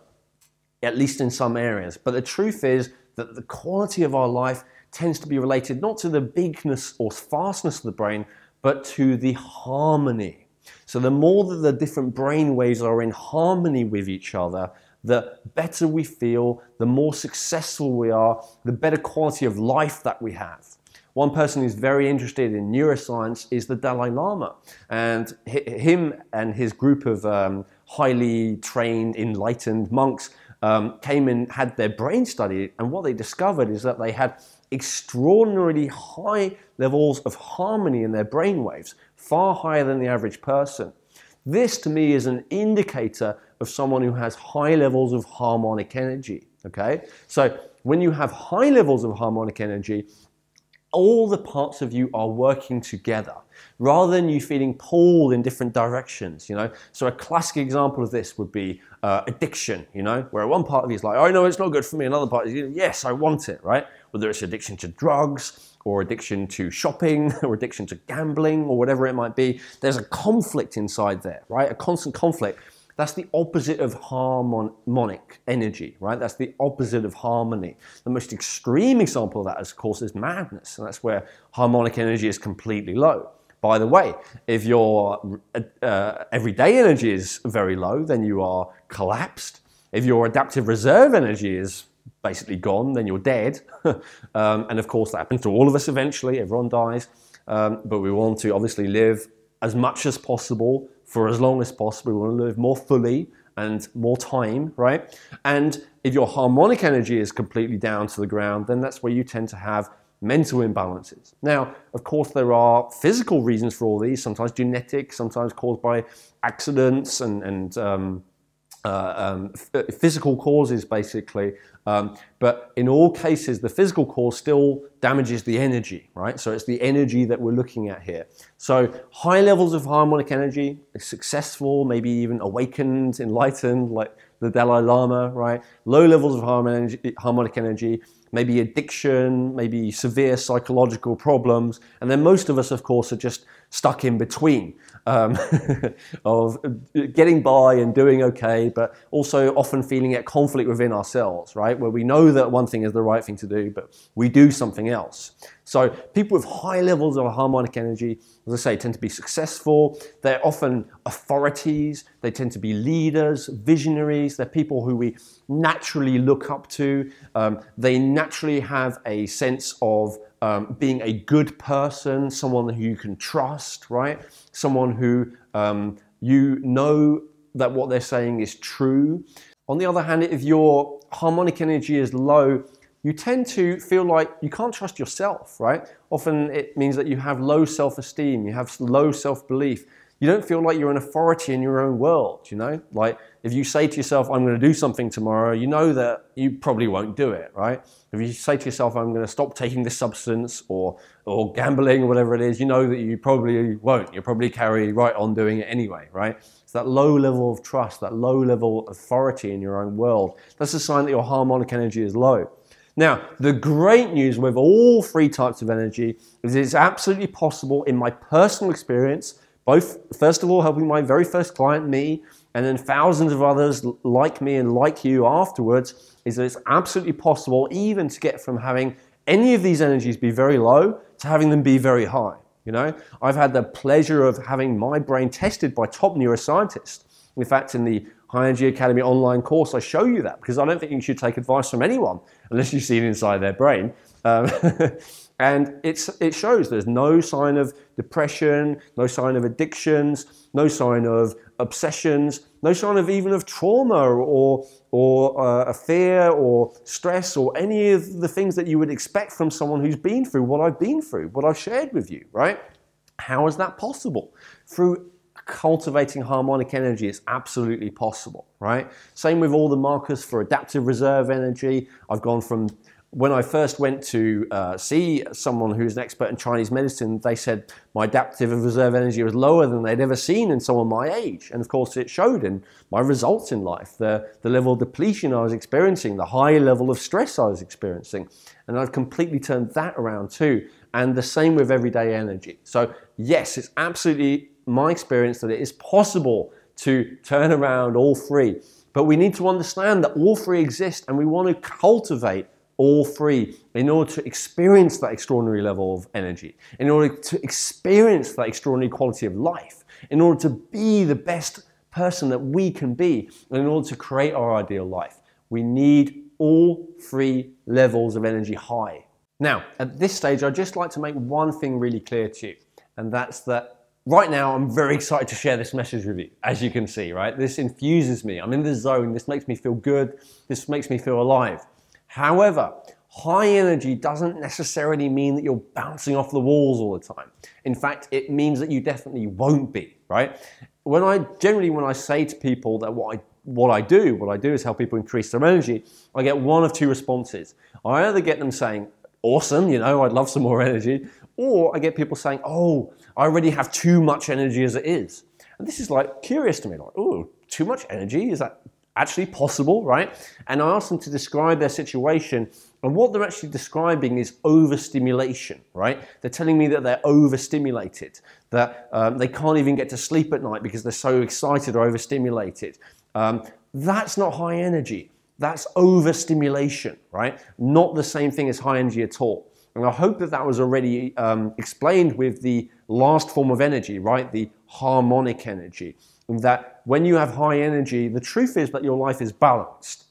at least in some areas. But the truth is that the quality of our life tends to be related not to the bigness or fastness of the brain, but to the harmony. So the more that the different brain waves are in harmony with each other, the better we feel, the more successful we are, the better quality of life that we have. One person who's very interested in neuroscience is the Dalai Lama. And him and his group of highly trained, enlightened monks came and had their brain studied. And what they discovered is that they had extraordinarily high levels of harmony in their brain waves, far higher than the average person. This, to me, is an indicator of someone who has high levels of harmonic energy, okay? So when you have high levels of harmonic energy, all the parts of you are working together rather than you feeling pulled in different directions, you know? So a classic example of this would be addiction, you know, where one part of you is like, oh, no, it's not good for me. Another part is, yes, I want it, right? Whether it's addiction to drugs or addiction to shopping or addiction to gambling or whatever it might be, there's a conflict inside there, right? A constant conflict. That's the opposite of harmonic energy, right? That's the opposite of harmony. The most extreme example of that, of course, is madness. And that's where harmonic energy is completely low. By the way, if your everyday energy is very low, then you are collapsed. If your adaptive reserve energy is basically gone, then you're dead. And of course, that happens to all of us eventually. Everyone dies. But we want to obviously live as much as possible for as long as possible. We want to live more fully and more time, right? And if your harmonic energy is completely down to the ground, then that's where you tend to have mental imbalances. Now, of course, there are physical reasons for all these, sometimes genetic, sometimes caused by accidents and physical causes, basically. But in all cases, the physical cause still damages the energy, right? So it's the energy that we're looking at here. So high levels of harmonic energy, successful, maybe even awakened, enlightened, like the Dalai Lama, right? Low levels of harmonic energy, maybe addiction, maybe severe psychological problems. And then most of us, of course, are just stuck in between of getting by and doing okay, but also often feeling at conflict within ourselves, right? Where we know that one thing is the right thing to do, but we do something else. So people with high levels of harmonic energy, as I say, tend to be successful. They're often authorities. They tend to be leaders, visionaries. They're people who we naturally look up to. They naturally have a sense of being a good person, someone who you can trust, right? Someone who you know that what they're saying is true. On the other hand, if your harmonic energy is low, you tend to feel like you can't trust yourself, right? Often it means that you have low self-esteem, you have low self-belief. You don't feel like you're an authority in your own world, you know? Like if you say to yourself, I'm going to do something tomorrow, you know that you probably won't do it, right? If you say to yourself, I'm going to stop taking this substance or gambling or whatever it is, you know that you probably won't. You'll probably carry right on doing it anyway, right? It's that low level of trust, that low level of authority in your own world. That's a sign that your harmonic energy is low. Now, the great news with all three types of energy is it's absolutely possible in my personal experience, both, first of all, helping my very first client, me, and then thousands of others like me and like you afterwards, is that it's absolutely possible even to get from having any of these energies be very low to having them be very high. You know, I've had the pleasure of having my brain tested by top neuroscientists. In fact, in the High Energy Academy online course, I show you that because I don't think you should take advice from anyone unless you've seen inside their brain. And it shows there's no sign of depression, no sign of addictions, no sign of obsessions, no sign of even of trauma or a fear or stress or any of the things that you would expect from someone who's been through what I've been through, what I've shared with you, right? How is that possible? Through cultivating harmonic energy is absolutely possible, right? Same with all the markers for adaptive reserve energy. I've gone from when I first went to see someone who's an expert in Chinese medicine, they said my adaptive reserve energy was lower than they'd ever seen in someone my age. And of course it showed in my results in life, the level of depletion I was experiencing, the high level of stress I was experiencing. And I've completely turned that around too. And the same with everyday energy. So yes, it's absolutely my experience that it is possible to turn around all three. But we need to understand that all three exist and we want to cultivate all three in order to experience that extraordinary level of energy, in order to experience that extraordinary quality of life, in order to be the best person that we can be, and in order to create our ideal life. We need all three levels of energy high. Now, at this stage, I'd just like to make one thing really clear to you, and that's that right now I'm very excited to share this message with you, as you can see, right? This infuses me. I'm in the zone. This makes me feel good. This makes me feel alive. However, high energy doesn't necessarily mean that you're bouncing off the walls all the time. In fact, it means that you definitely won't be, right? When I say to people that what I do is help people increase their energy, I get one of two responses. I either get them saying, awesome, you know, I'd love some more energy, or I get people saying, oh, I already have too much energy as it is. And this is like curious to me, like, oh, too much energy? Is that actually possible, right? And I ask them to describe their situation, and what they're actually describing is overstimulation, right? They're telling me that they're overstimulated, that they can't even get to sleep at night because they're so excited or overstimulated. That's not high energy. That's overstimulation, right? Not the same thing as high energy at all. And I hope that that was already explained with the last form of energy, right? The harmonic energy. That when you have high energy, the truth is that your life is balanced.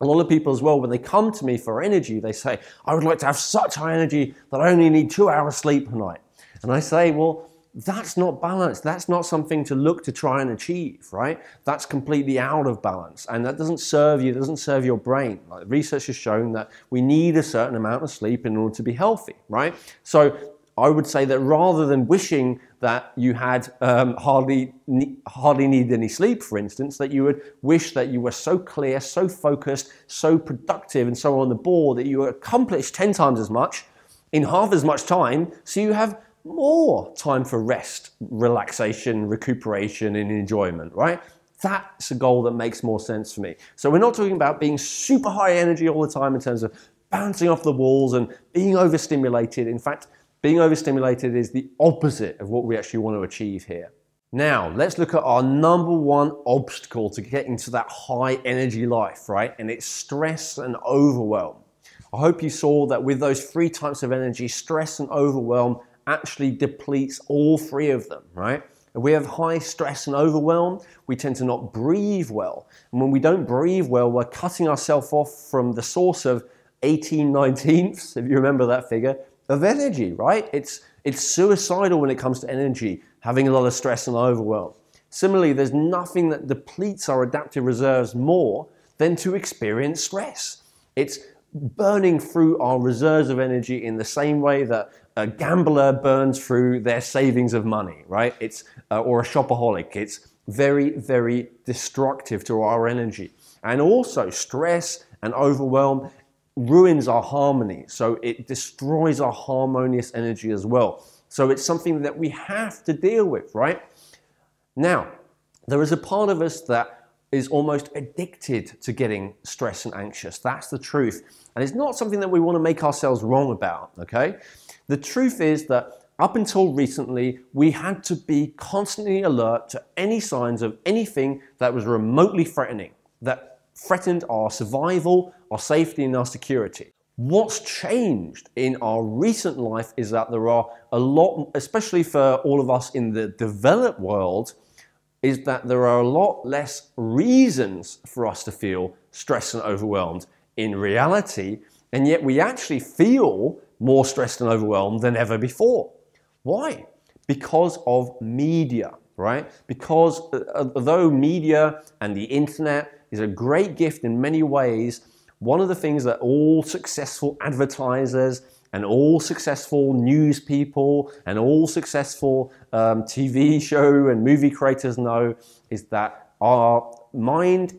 A lot of people as well, when they come to me for energy, they say, I would like to have such high energy that I only need 2 hours sleep per night. And I say, well, that's not balance. That's not something to look to try and achieve, right? That's completely out of balance, and that doesn't serve you, doesn't serve your brain. Like, research has shown that we need a certain amount of sleep in order to be healthy, right? So I would say that rather than wishing that you had hardly needed any sleep, for instance, that you would wish that you were so clear, so focused, so productive, and so on the ball that you accomplished 10 times as much in half as much time, so you have more time for rest, relaxation, recuperation, and enjoyment, right? That's a goal that makes more sense for me. So we're not talking about being super high energy all the time in terms of bouncing off the walls and being overstimulated. In fact, being overstimulated is the opposite of what we actually want to achieve here. Now, let's look at our number one obstacle to getting to that high energy life, right? And it's stress and overwhelm. I hope you saw that with those three types of energy, stress and overwhelm actually depletes all three of them, right? If we have high stress and overwhelm, we tend to not breathe well. And when we don't breathe well, we're cutting ourselves off from the source of 18/19, if you remember that figure, of energy, right? It's suicidal when it comes to energy, having a lot of stress and overwhelm. Similarly, there's nothing that depletes our adaptive reserves more than to experience stress. It's burning through our reserves of energy in the same way that a gambler burns through their savings of money, right? Or a shopaholic. It's very, very destructive to our energy. And also, stress and overwhelm ruins our harmony. So it destroys our harmonious energy as well. So it's something that we have to deal with, right? Now, there is a part of us that is almost addicted to getting stressed and anxious. That's the truth. And it's not something that we want to make ourselves wrong about, okay? The truth is that up until recently, we had to be constantly alert to any signs of anything that was remotely threatening, that threatened our survival, our safety, and our security. What's changed in our recent life is that there are a lot, especially for all of us in the developed world, is that there are a lot less reasons for us to feel stressed and overwhelmed in reality, and yet we actually feel more stressed and overwhelmed than ever before. Why? Because of media, right? Because although media and the internet is a great gift in many ways, one of the things that all successful advertisers and all successful news people and all successful TV show and movie creators know is that our mind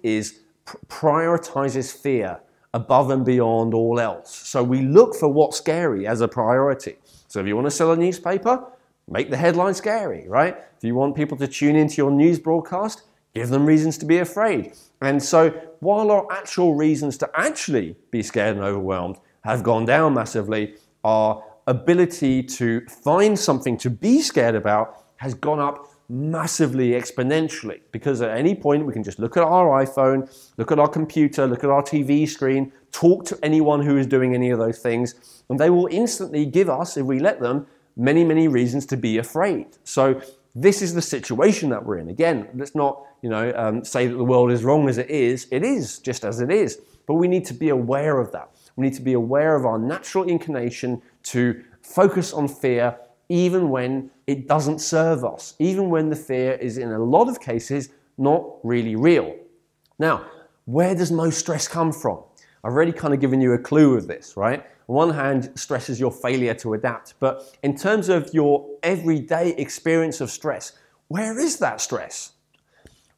prioritizes fear above and beyond all else. So we look for what's scary as a priority. So if you want to sell a newspaper, make the headline scary, right? If you want people to tune into your news broadcast, give them reasons to be afraid. And so while our actual reasons to actually be scared and overwhelmed have gone down massively, our ability to find something to be scared about has gone up massively exponentially, because at any point we can just look at our iPhone, look at our computer, look at our TV screen, talk to anyone who is doing any of those things, and they will instantly give us, if we let them, many, many reasons to be afraid. So this is the situation that we're in. Again, let's not say that the world is wrong as it is. It is just as it is, but we need to be aware of that. We need to be aware of our natural inclination to focus on fear even when it doesn't serve us, even when the fear is in a lot of cases not really real. Now, where does most stress come from? I've already kind of given you a clue of this, right? On one hand, stress is your failure to adapt, but in terms of your everyday experience of stress, where is that stress?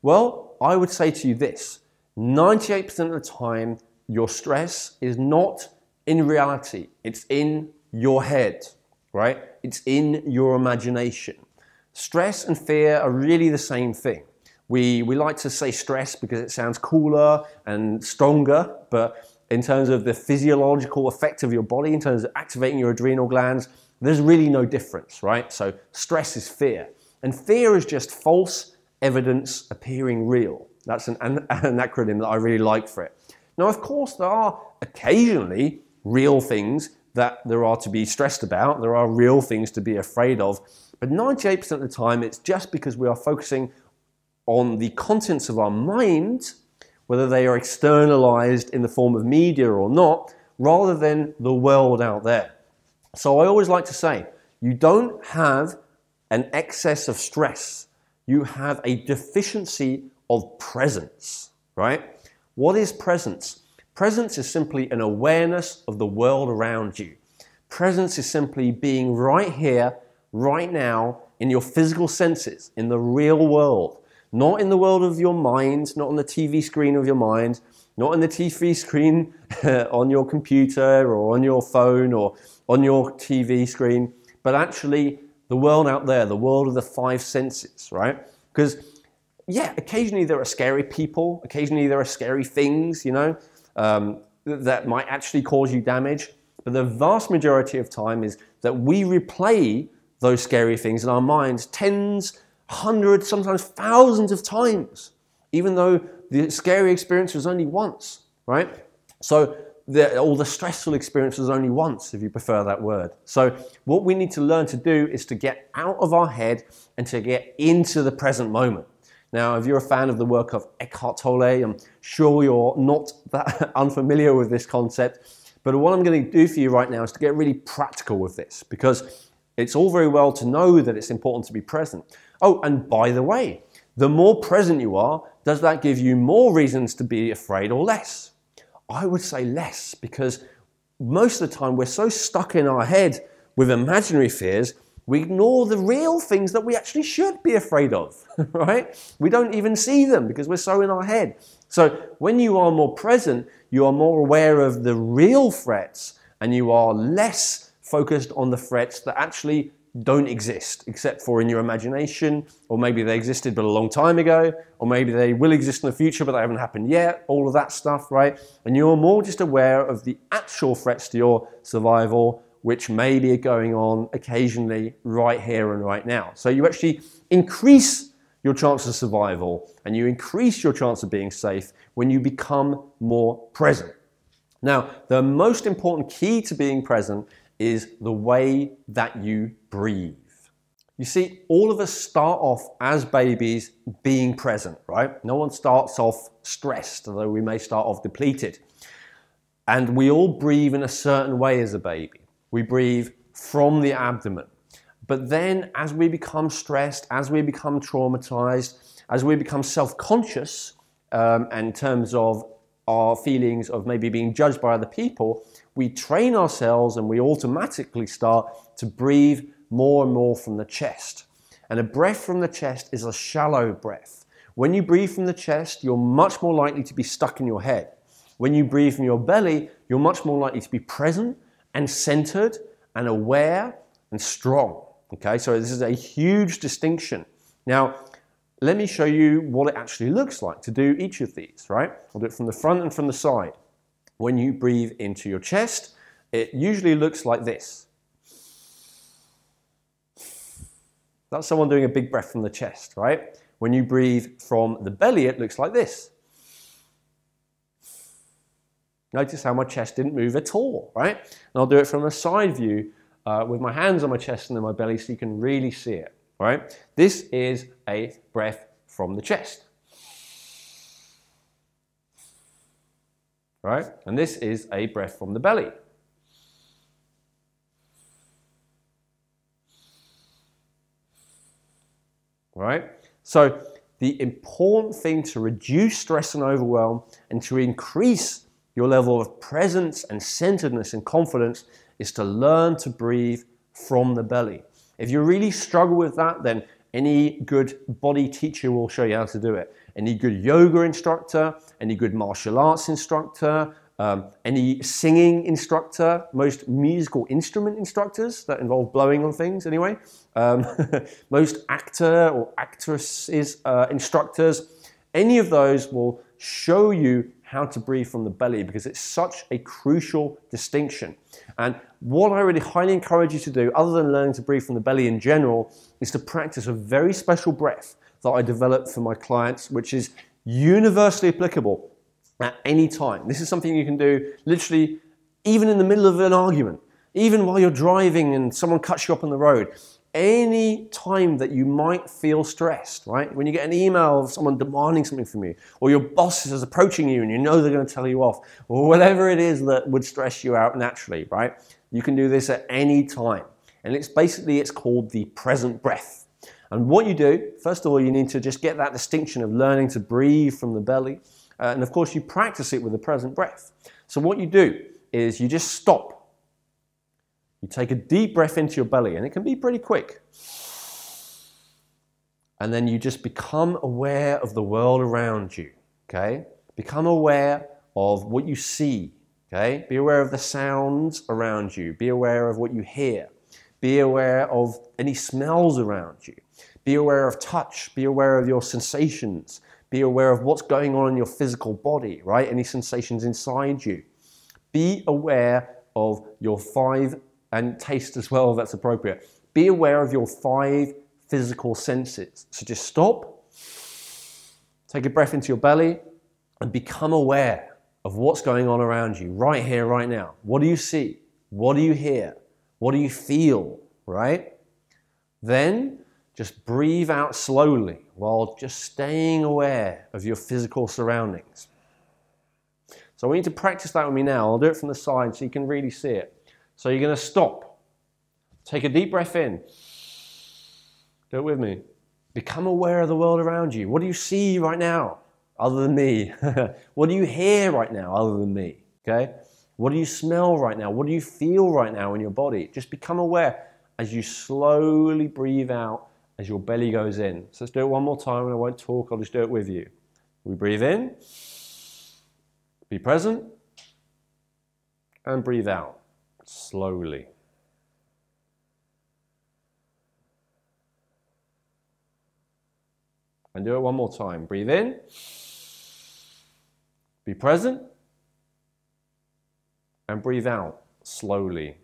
Well, I would say to you this: 98% of the time, your stress is not in reality. It's in your head, right? It's in your imagination. Stress and fear are really the same thing. We like to say stress because it sounds cooler and stronger, but in terms of the physiological effect of your body, in terms of activating your adrenal glands, there's really no difference, right? So stress is fear. And fear is just false evidence appearing real. That's an acronym that I really like for it. Now, of course, there are occasionally real things that there are to be stressed about. There are real things to be afraid of. But 98% of the time, it's just because we are focusing on the contents of our mind, whether they are externalized in the form of media or not, rather than the world out there. So I always like to say, you don't have an excess of stress. You have a deficiency of presence, right? What is presence? Presence is simply an awareness of the world around you. Presence is simply being right here, right now, in your physical senses, in the real world. Not in the world of your mind, not on the TV screen of your mind, not on the TV screen on your computer or on your phone or on your TV screen, but actually the world out there, the world of the five senses, right? Because, yeah, occasionally there are scary people, occasionally there are scary things, you know, that might actually cause you damage. But the vast majority of time is that we replay those scary things in our minds tens, hundreds, sometimes thousands of times, even though the scary experience was only once, right? So the stressful experience was only once, if you prefer that word. So what we need to learn to do is to get out of our head and to get into the present moment. Now, if you're a fan of the work of Eckhart Tolle, I'm sure you're not that unfamiliar with this concept. But what I'm going to do for you right now is to get really practical with this, because it's all very well to know that it's important to be present. Oh, and by the way, the more present you are, does that give you more reasons to be afraid or less? I would say less, because most of the time we're so stuck in our head with imaginary fears, we ignore the real things that we actually should be afraid of, right? We don't even see them because we're so in our head. So when you are more present, you are more aware of the real threats and you are less focused on the threats that actually don't exist, except for in your imagination, or maybe they existed but a long time ago, or maybe they will exist in the future but they haven't happened yet, all of that stuff, right? And you're more just aware of the actual threats to your survival, which may be going on occasionally right here and right now. So you actually increase your chance of survival and you increase your chance of being safe when you become more present. Now, the most important key to being present is the way that you breathe. You see, all of us start off as babies being present, right? No one starts off stressed, although we may start off depleted. And we all breathe in a certain way as a baby. We breathe from the abdomen. But then as we become stressed, as we become traumatized, as we become self-conscious in terms of our feelings of maybe being judged by other people, we train ourselves and we automatically start to breathe more and more from the chest. And a breath from the chest is a shallow breath. When you breathe from the chest, you're much more likely to be stuck in your head. When you breathe from your belly, you're much more likely to be present and centered and aware and strong. Okay, so this is a huge distinction. Now, let me show you what it actually looks like to do each of these, right? I'll do it from the front and from the side. When you breathe into your chest, it usually looks like this. That's someone doing a big breath from the chest, right? When you breathe from the belly, it looks like this. Notice how my chest didn't move at all, right? And I'll do it from a side view with my hands on my chest and then my belly so you can really see it, right? This is a breath from the chest, right? And this is a breath from the belly. Right? So the important thing to reduce stress and overwhelm and to increase your level of presence and centeredness and confidence is to learn to breathe from the belly. If you really struggle with that, then any good body teacher will show you how to do it. Any good yoga instructor, any good martial arts instructor, any singing instructor, most musical instrument instructors that involve blowing on things anyway, most actor or actresses instructors, any of those will show you how to breathe from the belly because it's such a crucial distinction. And what I really highly encourage you to do, other than learning to breathe from the belly in general, is to practice a very special breath that I developed for my clients, which is universally applicable at any time. This is something you can do literally even in the middle of an argument, even while you're driving and someone cuts you up on the road. Any time that you might feel stressed, right? When you get an email of someone demanding something from you, or your boss is approaching you and you know they're going to tell you off, or whatever it is that would stress you out naturally, right? You can do this at any time. And it's called the present breath. And what you do, first of all, you need to just get that distinction of learning to breathe from the belly. And of course, you practice it with the present breath. So what you do is you just stop. You take a deep breath into your belly, and it can be pretty quick. And then you just become aware of the world around you, okay? Become aware of what you see, okay? Be aware of the sounds around you. Be aware of what you hear. Be aware of any smells around you. Be aware of touch. Be aware of your sensations. Be aware of what's going on in your physical body, right? Any sensations inside you. Be aware of your five, and taste as well if that's appropriate. Be aware of your five physical senses. So just stop, take a breath into your belly, and become aware of what's going on around you right here, right now. What do you see? What do you hear? What do you feel, right? Then just breathe out slowly while just staying aware of your physical surroundings. So I want you to practice that with me now. I'll do it from the side so you can really see it. So you're going to stop. Take a deep breath in. Do it with me. Become aware of the world around you. What do you see right now other than me? What do you hear right now other than me? Okay? What do you smell right now? What do you feel right now in your body? Just become aware as you slowly breathe out as your belly goes in. So let's do it one more time and I won't talk, I'll just do it with you. We breathe in, be present, and breathe out slowly. And do it one more time. Breathe in, be present, and breathe out slowly.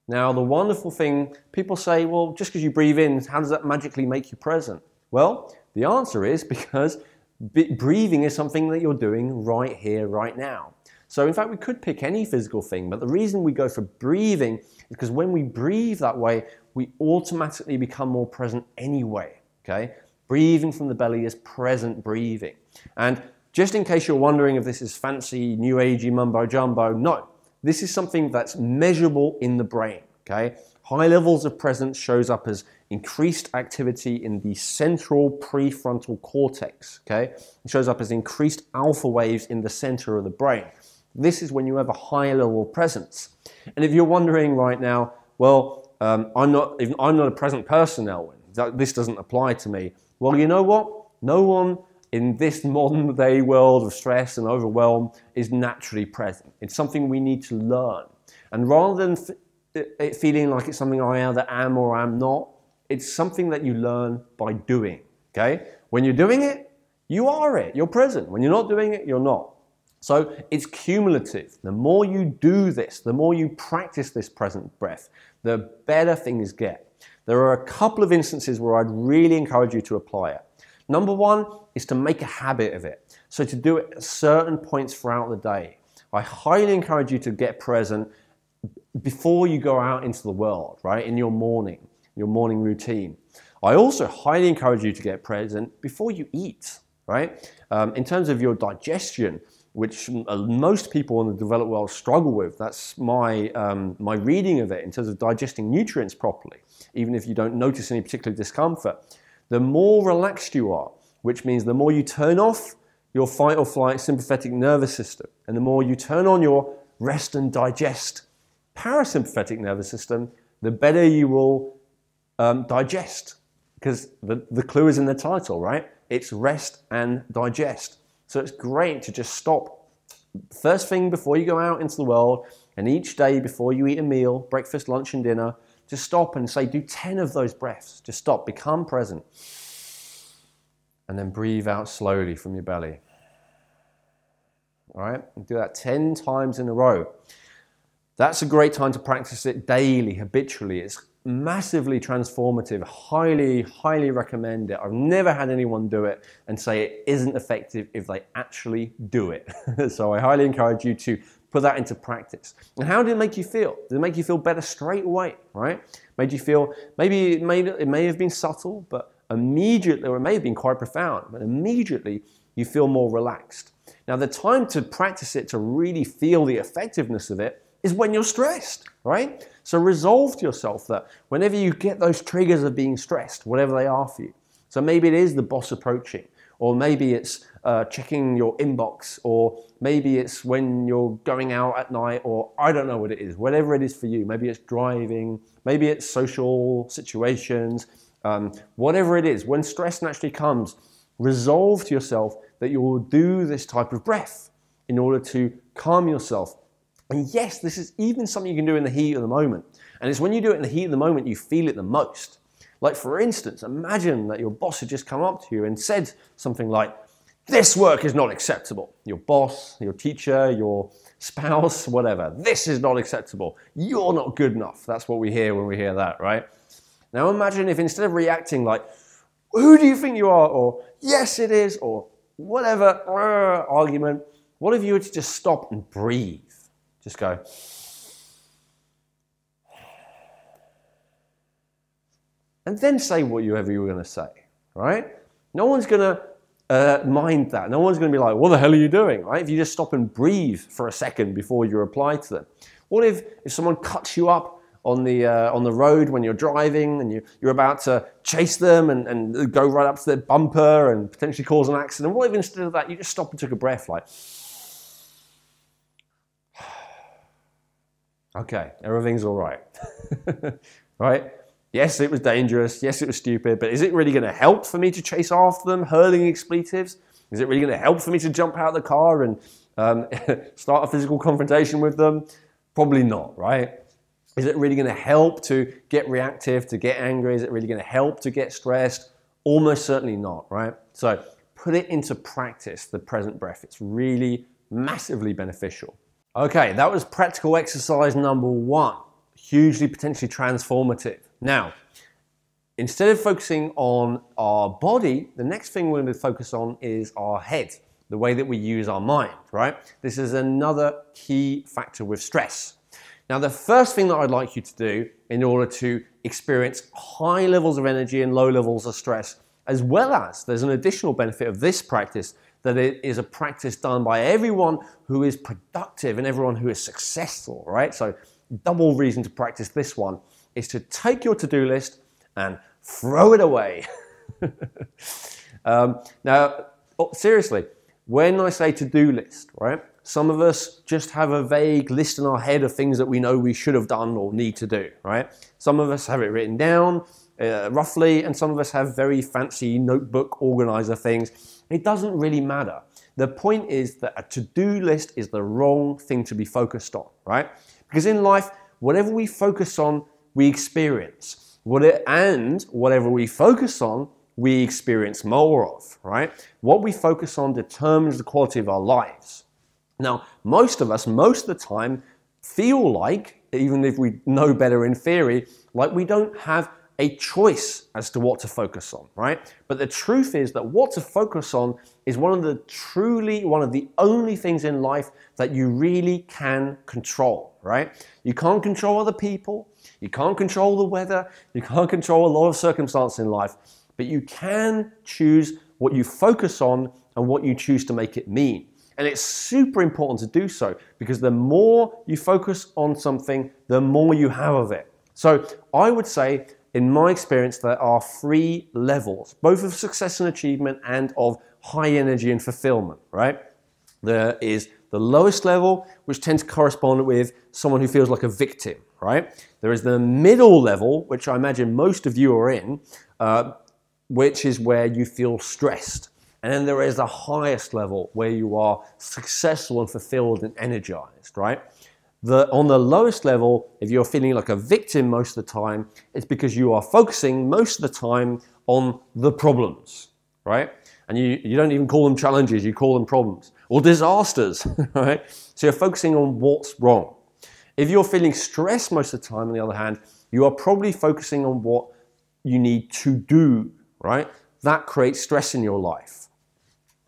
Now, the wonderful thing, people say, well, just because you breathe in, how does that magically make you present? Well, the answer is because breathing is something that you're doing right here, right now. So in fact, we could pick any physical thing, but the reason we go for breathing is because when we breathe that way, we automatically become more present anyway, okay? Breathing from the belly is present breathing. And just in case you're wondering if this is fancy, new agey mumbo jumbo, no. This is something that's measurable in the brain, okay? High levels of presence shows up as increased activity in the central prefrontal cortex, okay? It shows up as increased alpha waves in the center of the brain. This is when you have a high level of presence. And if you're wondering right now, well, I'm not a present person, Elwin. This doesn't apply to me. Well, you know what? No one in this modern day world of stress and overwhelm is naturally present. It's something we need to learn. And rather than it feeling like it's something I either am or am not, it's something that you learn by doing, okay? When you're doing it, you are it, you're present. When you're not doing it, you're not. So it's cumulative. The more you do this, the more you practice this present breath, the better things get. There are a couple of instances where I'd really encourage you to apply it. Number one is to make a habit of it. So to do it at certain points throughout the day. I highly encourage you to get present before you go out into the world, right? In your morning routine. I also highly encourage you to get present before you eat, right? In terms of your digestion, which most people in the developed world struggle with. That's my reading of it in terms of digesting nutrients properly, even if you don't notice any particular discomfort. The more relaxed you are, which means the more you turn off your fight or flight sympathetic nervous system, and the more you turn on your rest and digest parasympathetic nervous system, the better you will digest. Because the clue is in the title, right? It's rest and digest. So it's great to just stop first thing before you go out into the world, and each day before you eat a meal, breakfast, lunch, and dinner, just stop and say, do 10 of those breaths. Just stop, become present. And then breathe out slowly from your belly. All right, and do that 10 times in a row. That's a great time to practice it daily, habitually. It's massively transformative. Highly, highly recommend it. I've never had anyone do it and say it isn't effective if they actually do it. So I highly encourage you to put that into practice. And how did it make you feel? Did it make you feel better straight away, right? Made you feel, maybe it may have been subtle, but immediately, or it may have been quite profound, but immediately you feel more relaxed. Now, the time to practice it, to really feel the effectiveness of it, is when you're stressed, right? So resolve to yourself that whenever you get those triggers of being stressed, whatever they are for you. So maybe it is the boss approaching, or maybe it's checking your inbox, or maybe it's when you're going out at night, or I don't know what it is, whatever it is for you. Maybe it's driving, maybe it's social situations, whatever it is. When stress naturally comes, resolve to yourself that you will do this type of breath in order to calm yourself. And yes, this is even something you can do in the heat of the moment. And it's when you do it in the heat of the moment, you feel it the most. Like, for instance, imagine that your boss had just come up to you and said something like, "This work is not acceptable." Your boss, your teacher, your spouse, whatever. "This is not acceptable. You're not good enough." That's what we hear when we hear that, right? Now imagine if instead of reacting like, "Who do you think you are?" or "Yes, it is," or whatever argument, what if you were to just stop and breathe? Just go. And then say whatever you were going to say, right? No one's going to mind that. No one's going to be like, "What the hell are you doing?" Right? If you just stop and breathe for a second before you reply to them. What if someone cuts you up on the road when you're driving and you're about to chase them and go right up to their bumper and potentially cause an accident? What if instead of that you just stopped and took a breath like, "Okay, everything's all right." Right? Yes, it was dangerous. Yes, it was stupid. But is it really going to help for me to chase after them, hurling expletives? Is it really going to help for me to jump out of the car and start a physical confrontation with them? Probably not, right? Is it really going to help to get reactive, to get angry? Is it really going to help to get stressed? Almost certainly not, right? So put it into practice, the present breath. It's really massively beneficial. Okay, that was practical exercise number 1. Hugely potentially transformative. Now, instead of focusing on our body, the next thing we're going to focus on is our head, the way that we use our mind, right? This is another key factor with stress. Now, the first thing that I'd like you to do in order to experience high levels of energy and low levels of stress, as well as there's an additional benefit of this practice, that it is a practice done by everyone who is productive and everyone who is successful, right? So double reason to practice this one is to take your to-do list and throw it away. Now, seriously, when I say to-do list, right? Some of us just have a vague list in our head of things that we know we should have done or need to do, right? Some of us have it written down roughly, and some of us have very fancy notebook organizer things. It doesn't really matter. The point is that a to-do list is the wrong thing to be focused on, right? Because in life, whatever we focus on, we experience. And whatever we focus on, we experience more of, right? What we focus on determines the quality of our lives. Now, most of us, most of the time, feel like, even if we know better in theory, like we don't have a choice as to what to focus on, right? But the truth is that what to focus on is one of the only things in life that you really can control, right? You can't control other people, you can't control the weather, you can't control a lot of circumstances in life, but you can choose what you focus on and what you choose to make it mean. And it's super important to do so, because the more you focus on something, the more you have of it. So I would say, in my experience, there are 3 levels, both of success and achievement and of high energy and fulfillment, right? There is the lowest level, which tends to correspond with someone who feels like a victim, right? There is the middle level, which I imagine most of you are in, which is where you feel stressed. And then there is the highest level where you are successful and fulfilled and energized, right? On the lowest level, if you're feeling like a victim most of the time, it's because you are focusing most of the time on the problems, right? And you don't even call them challenges, you call them problems or disasters, right? So you're focusing on what's wrong. If you're feeling stressed most of the time, on the other hand, you are probably focusing on what you need to do, right? That creates stress in your life.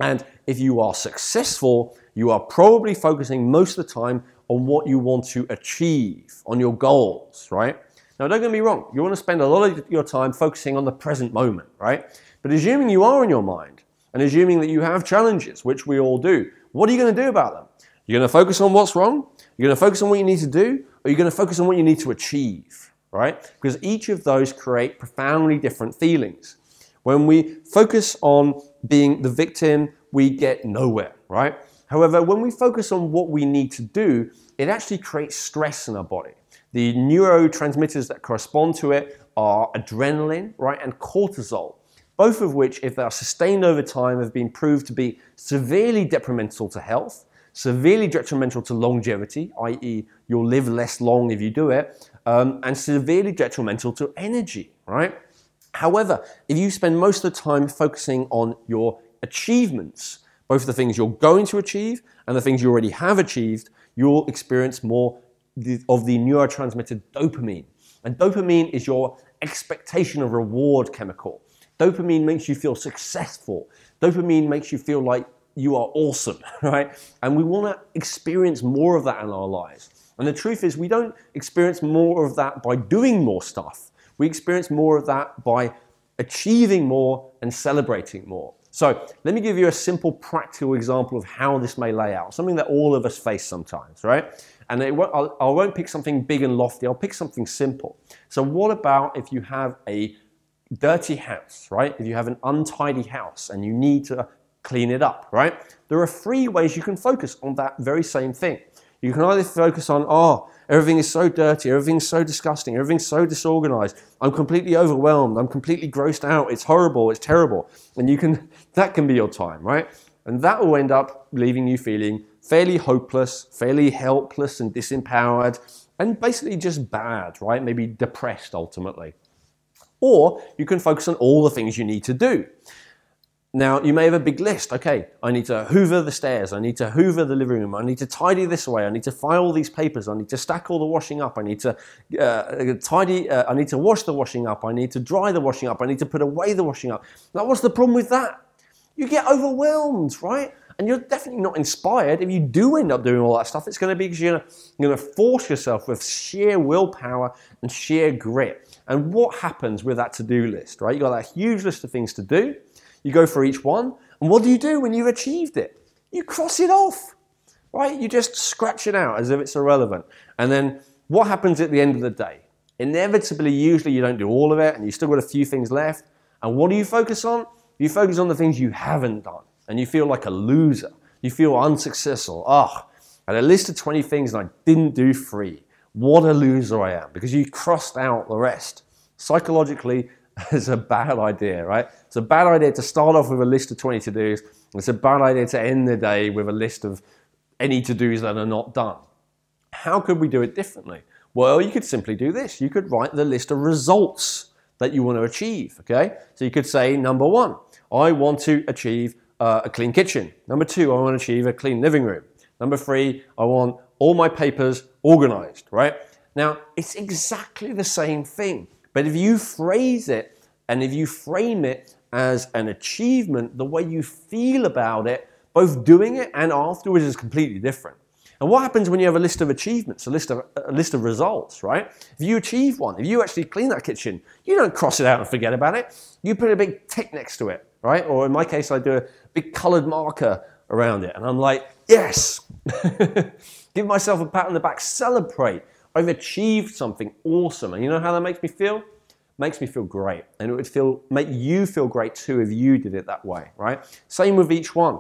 And if you are successful, you are probably focusing most of the time on what you want to achieve, on your goals, right? Now, don't get me wrong. You want to spend a lot of your time focusing on the present moment, right? But assuming you are in your mind, And assuming that you have challenges, which we all do, what are you going to do about them? You're going to focus on what's wrong? You're going to focus on what you need to do? Or you're going to focus on what you need to achieve, right? Because each of those create profoundly different feelings. When we focus on being the victim, we get nowhere, right? However, when we focus on what we need to do, it actually creates stress in our body. The neurotransmitters that correspond to it are adrenaline, right, and cortisol, both of which, if they are sustained over time, have been proved to be severely detrimental to health, severely detrimental to longevity, i.e. you'll live less long if you do it, and severely detrimental to energy, right? However, if you spend most of the time focusing on your achievements, both the things you're going to achieve and the things you already have achieved, you'll experience more of the neurotransmitter dopamine. And dopamine is your expectation of reward chemical. Dopamine makes you feel successful. Dopamine makes you feel like you are awesome, right? And we want to experience more of that in our lives. And the truth is, we don't experience more of that by doing more stuff. We experience more of that by achieving more and celebrating more. So let me give you a simple practical example of how this may lay out, something that all of us face sometimes, right? And I won't pick something big and lofty, I'll pick something simple. So what about if you have a dirty house, right? If you have an untidy house and you need to clean it up, right? There are 3 ways you can focus on that very same thing. You can either focus on, oh, everything is so dirty, everything's so disgusting, everything's so disorganized, I'm completely overwhelmed, I'm completely grossed out, it's horrible, it's terrible. And that can be your time, right? And that will end up leaving you feeling fairly hopeless, fairly helpless and disempowered, and basically just bad, right? Maybe depressed ultimately. Or you can focus on all the things you need to do. Now, you may have a big list. Okay, I need to hoover the stairs. I need to hoover the living room. I need to tidy this away. I need to file all these papers. I need to stack all the washing up. I need to I need to wash the washing up. I need to dry the washing up. I need to put away the washing up. Now, what's the problem with that? You get overwhelmed, right? And you're definitely not inspired. If you do end up doing all that stuff, it's going to be because you're going to force yourself with sheer willpower and sheer grit. And what happens with that to-do list, right? You've got that huge list of things to do. You go for each one, and what do you do when you've achieved it? You cross it off, right? You just scratch it out as if it's irrelevant. And then what happens at the end of the day? Inevitably, usually you don't do all of it, and you still got a few things left. And what do you focus on? You focus on the things you haven't done, and you feel like a loser. You feel unsuccessful. Oh, I had a list of 20 things, and I didn't do 3. What a loser I am, because you crossed out the rest. Psychologically, it's a bad idea, right? It's a bad idea to start off with a list of 20 to-dos. It's a bad idea to end the day with a list of any to-dos that are not done. How could we do it differently? Well, you could simply do this. You could write the list of results that you want to achieve, okay? So you could say, number 1, I want to achieve a clean kitchen. Number 2, I want to achieve a clean living room. Number 3, I want all my papers organized, right? Now, it's exactly the same thing. But if you phrase it and if you frame it as an achievement, the way you feel about it, both doing it and afterwards, is completely different. And what happens when you have a list of achievements, a list of results, right? If you achieve one, if you actually clean that kitchen, you don't cross it out and forget about it. You put a big tick next to it, right? Or in my case, I do a big colored marker around it. And I'm like, yes! Give myself a pat on the back, celebrate. I've achieved something awesome. And you know how that makes me feel? Makes me feel great. And it would make you feel great too if you did it that way, right? Same with each one.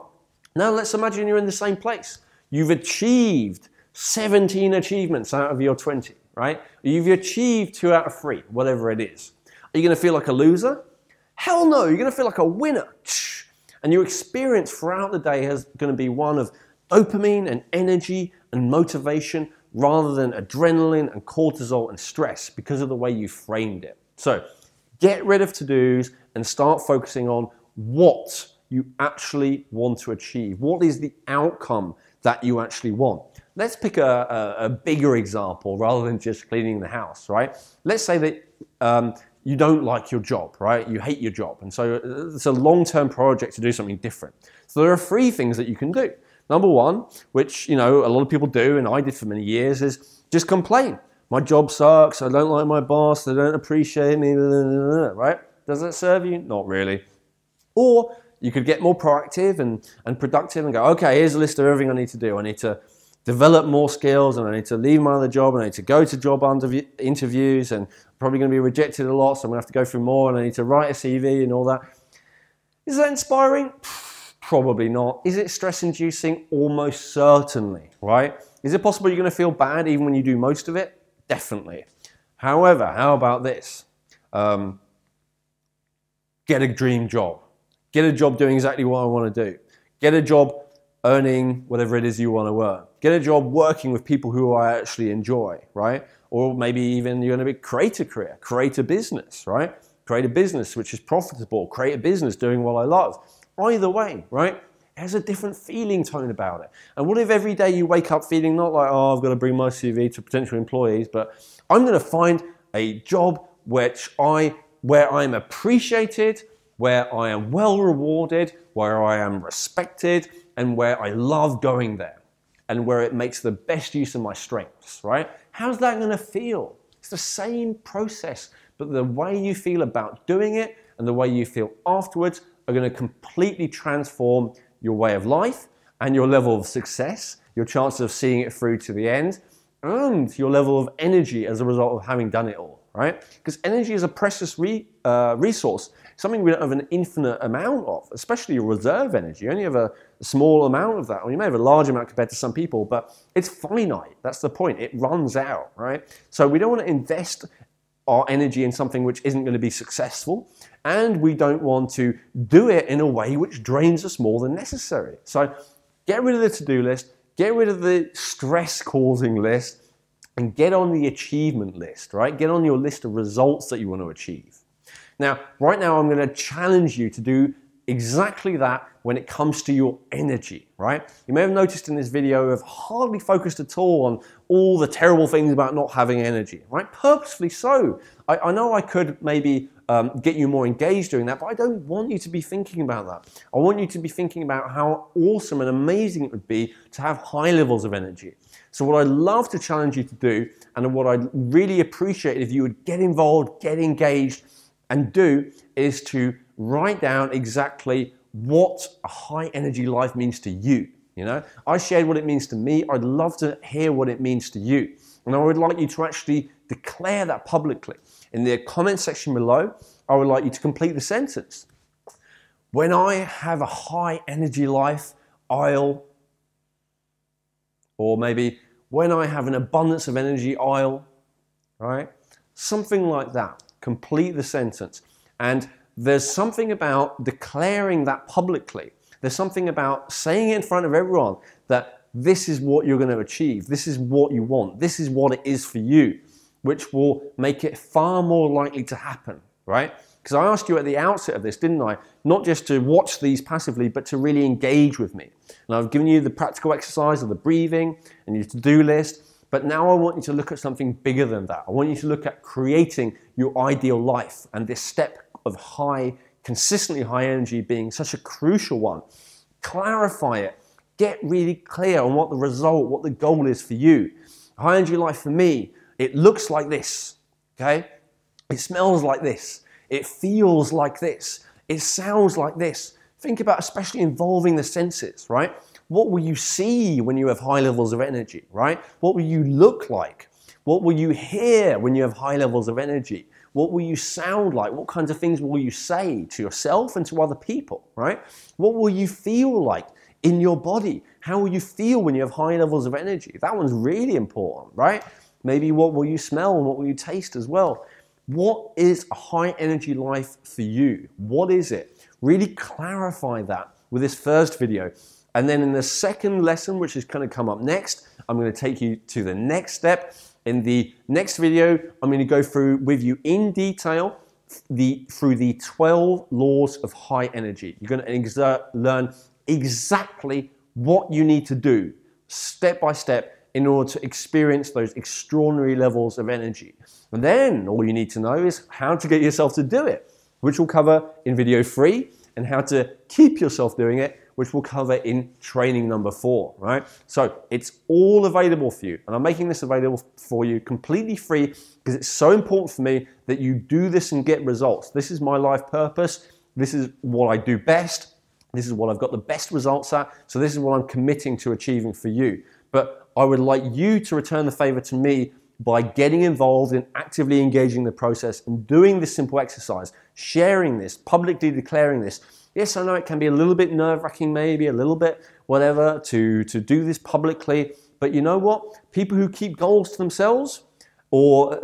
Now let's imagine you're in the same place. You've achieved 17 achievements out of your 20, right? You've achieved 2 out of 3, whatever it is. Are you going to feel like a loser? Hell no, you're going to feel like a winner. And your experience throughout the day is going to be one of dopamine and energy and motivation, rather than adrenaline and cortisol and stress, because of the way you framed it. So get rid of to-dos and start focusing on what you actually want to achieve. What is the outcome that you actually want? Let's pick a bigger example rather than just cleaning the house, right? Let's say that you don't like your job, right? You hate your job. And so it's a long-term project to do something different. So there are 3 things that you can do. Number 1, which, a lot of people do, and I did for many years, is just complain. My job sucks, I don't like my boss, they don't appreciate me, right? Does that serve you? Not really. Or You could get more proactive and productive and go, okay, here's a list of everything I need to do. I need to develop more skills, and I need to leave my other job, and I need to go to job interviews, and I'm probably going to be rejected a lot, so I'm going to have to go through more, and I need to write a CV and all that. Is that inspiring? Probably not. Is it stress-inducing? Almost certainly, right? Is it possible you're going to feel bad even when you do most of it? Definitely. However, how about this? Get a dream job. Get a job doing exactly what I want to do. Get a job earning whatever it is you want to earn. Get a job working with people who I actually enjoy, right? Or maybe even you're going to create a career, create a business, right? Create a business which is profitable, create a business doing what I love. Either way, right? It has a different feeling tone about it. And what if every day you wake up feeling not like, oh, I've got to bring my CV to potential employees, but I'm going to find a job where I'm appreciated, where I am well rewarded, where I am respected, and where I love going there, and where it makes the best use of my strengths, right? How's that going to feel? It's the same process, but the way you feel about doing it and the way you feel afterwards are going to completely transform your way of life and your level of success, your chances of seeing it through to the end, and your level of energy as a result of having done it all, right? Because energy is a precious resource, something we don't have an infinite amount of, especially your reserve energy. You only have a small amount of that, or you may have a large amount compared to some people, but it's finite. That's the point. It runs out, right? So we don't want to invest our energy in something which isn't going to be successful, and we don't want to do it in a way which drains us more than necessary. So get rid of the to-do list, get rid of the stress-causing list, and get on the achievement list, right? Get on your list of results that you want to achieve. Now, right now, I'm going to challenge you to do exactly that when it comes to your energy, right? You may have noticed in this video I've hardly focused at all on all the terrible things about not having energy, right? Purposefully so. I know I could maybe get you more engaged doing that, but I don't want you to be thinking about that. I want you to be thinking about how awesome and amazing it would be to have high levels of energy. So what I'd love to challenge you to do, and what I'd really appreciate if you would get involved, get engaged, and do, is to write down exactly what a high energy life means to you. You know, I shared what it means to me. I'd love to hear what it means to you. And I would like you to actually declare that publicly. In the comment section below, I would like you to complete the sentence. When I have a high energy life, I'll, or maybe when I have an abundance of energy, I'll, right? Something like that. Complete the sentence. And there's something about declaring that publicly. There's something about saying it in front of everyone that this is what you're going to achieve. This is what you want. This is what it is for you, which will make it far more likely to happen, right? Because I asked you at the outset of this, didn't I? Not just to watch these passively, but to really engage with me. And I've given you the practical exercise of the breathing and your to-do list. But now I want you to look at something bigger than that. I want you to look at creating your ideal life, and this step of consistently high energy being such a crucial one. Clarify it. Get really clear on what the result, what the goal is for you. High energy life for me, it looks like this, okay? It smells like this. It feels like this. It sounds like this. Think about especially involving the senses, right? What will you see when you have high levels of energy, right? What will you look like? What will you hear when you have high levels of energy? What will you sound like? What kinds of things will you say to yourself and to other people, right? What will you feel like in your body? How will you feel when you have high levels of energy? That one's really important, right? Maybe what will you smell and what will you taste as well? What is a high energy life for you? What is it? Really clarify that with this first video. And then in the second lesson, which is going to come up next, I'm going to take you to the next step. In the next video, I'm going to go through with you in detail through the 12 laws of high energy. You're going to learn exactly what you need to do step by step in order to experience those extraordinary levels of energy. And then all you need to know is how to get yourself to do it, which we'll cover in video 3, and how to keep yourself doing it, which we'll cover in training number 4, right? So it's all available for you, and I'm making this available for you completely free because it's so important for me that you do this and get results. This is my life purpose. This is what I do best. This is what I've got the best results at. So this is what I'm committing to achieving for you. But I would like you to return the favor to me by getting involved in actively engaging the process and doing this simple exercise, sharing this, publicly declaring this. Yes, I know it can be a little bit nerve-wracking, maybe a little bit whatever, to do this publicly. But you know what? People who keep goals to themselves, or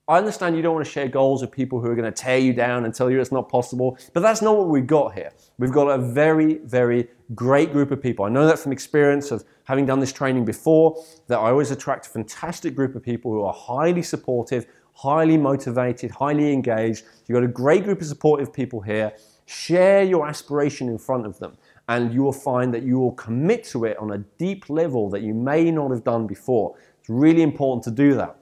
I understand you don't want to share goals with people who are going to tear you down and tell you it's not possible, but that's not what we've got here. We've got a very, very great group of people. I know that from experience of having done this training before, that I always attract a fantastic group of people who are highly supportive, highly motivated, highly engaged. You've got a great group of supportive people here. Share your aspiration in front of them, and you will find that you will commit to it on a deep level that you may not have done before. It's really important to do that.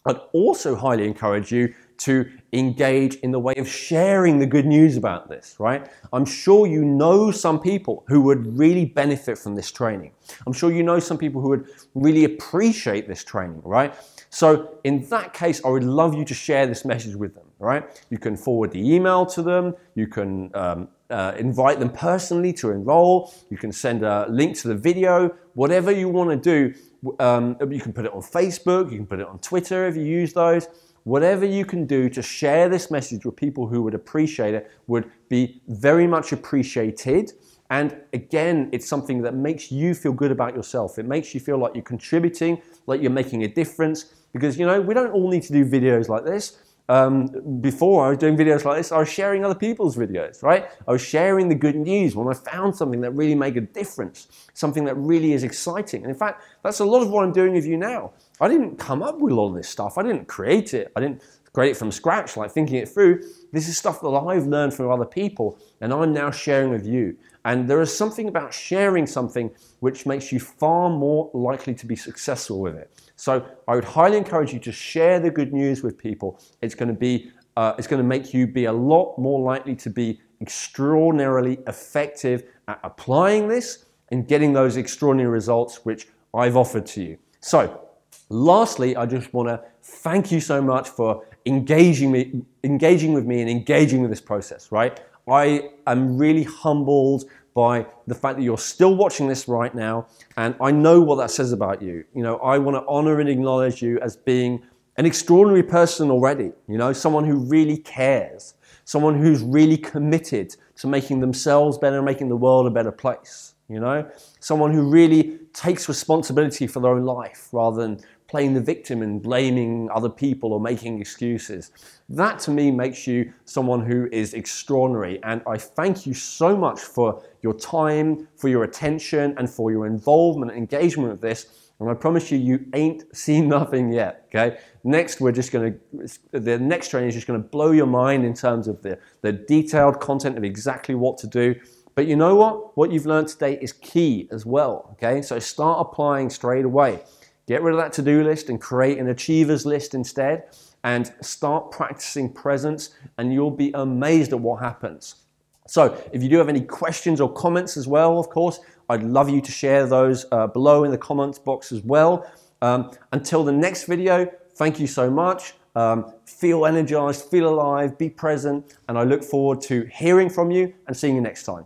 I'd also highly encourage you to engage in the way of sharing the good news about this, right? I'm sure you know some people who would really benefit from this training. I'm sure you know some people who would really appreciate this training, right? So in that case, I would love you to share this message with them, right? You can forward the email to them. You can invite them personally to enroll. You can send a link to the video, whatever you want to do. You can put it on Facebook, you can put it on Twitter if you use those. Whatever you can do to share this message with people who would appreciate it would be very much appreciated. And again, it's something that makes you feel good about yourself. It makes you feel like you're contributing, like you're making a difference. Because, you know, we don't all need to do videos like this. Before I was doing videos like this, I was sharing other people's videos, right? I was sharing the good news when I found something that really made a difference, something that really is exciting. And in fact, that's a lot of what I'm doing with you now. I didn't come up with all this stuff. I didn't create it. I didn't create it from scratch, like thinking it through. This is stuff that I've learned from other people, and I'm now sharing with you. And there is something about sharing something which makes you far more likely to be successful with it. So I would highly encourage you to share the good news with people. It's going to make you be a lot more likely to be extraordinarily effective at applying this and getting those extraordinary results which I've offered to you. So lastly, I just want to thank you so much for engaging with me and engaging with this process, right? I am really humbled by the fact that you're still watching this right now, and I know what that says about you. You know, I want to honor and acknowledge you as being an extraordinary person already, you know, someone who really cares, someone who's really committed to making themselves better, making the world a better place, you know, someone who really takes responsibility for their own life rather than playing the victim and blaming other people or making excuses. That to me makes you someone who is extraordinary, and I thank you so much for your time, for your attention, and for your involvement and engagement with this. And I promise you, you ain't seen nothing yet, okay? Next, the next training is just gonna blow your mind in terms of the detailed content of exactly what to do. But you know what? What you've learned today is key as well, okay? So start applying straight away. Get rid of that to-do list and create an achievers list instead, and start practicing presence, and you'll be amazed at what happens. So if you do have any questions or comments as well, of course, I'd love you to share those below in the comments box as well. Until the next video, thank you so much. Feel energized, feel alive, be present, and I look forward to hearing from you and seeing you next time.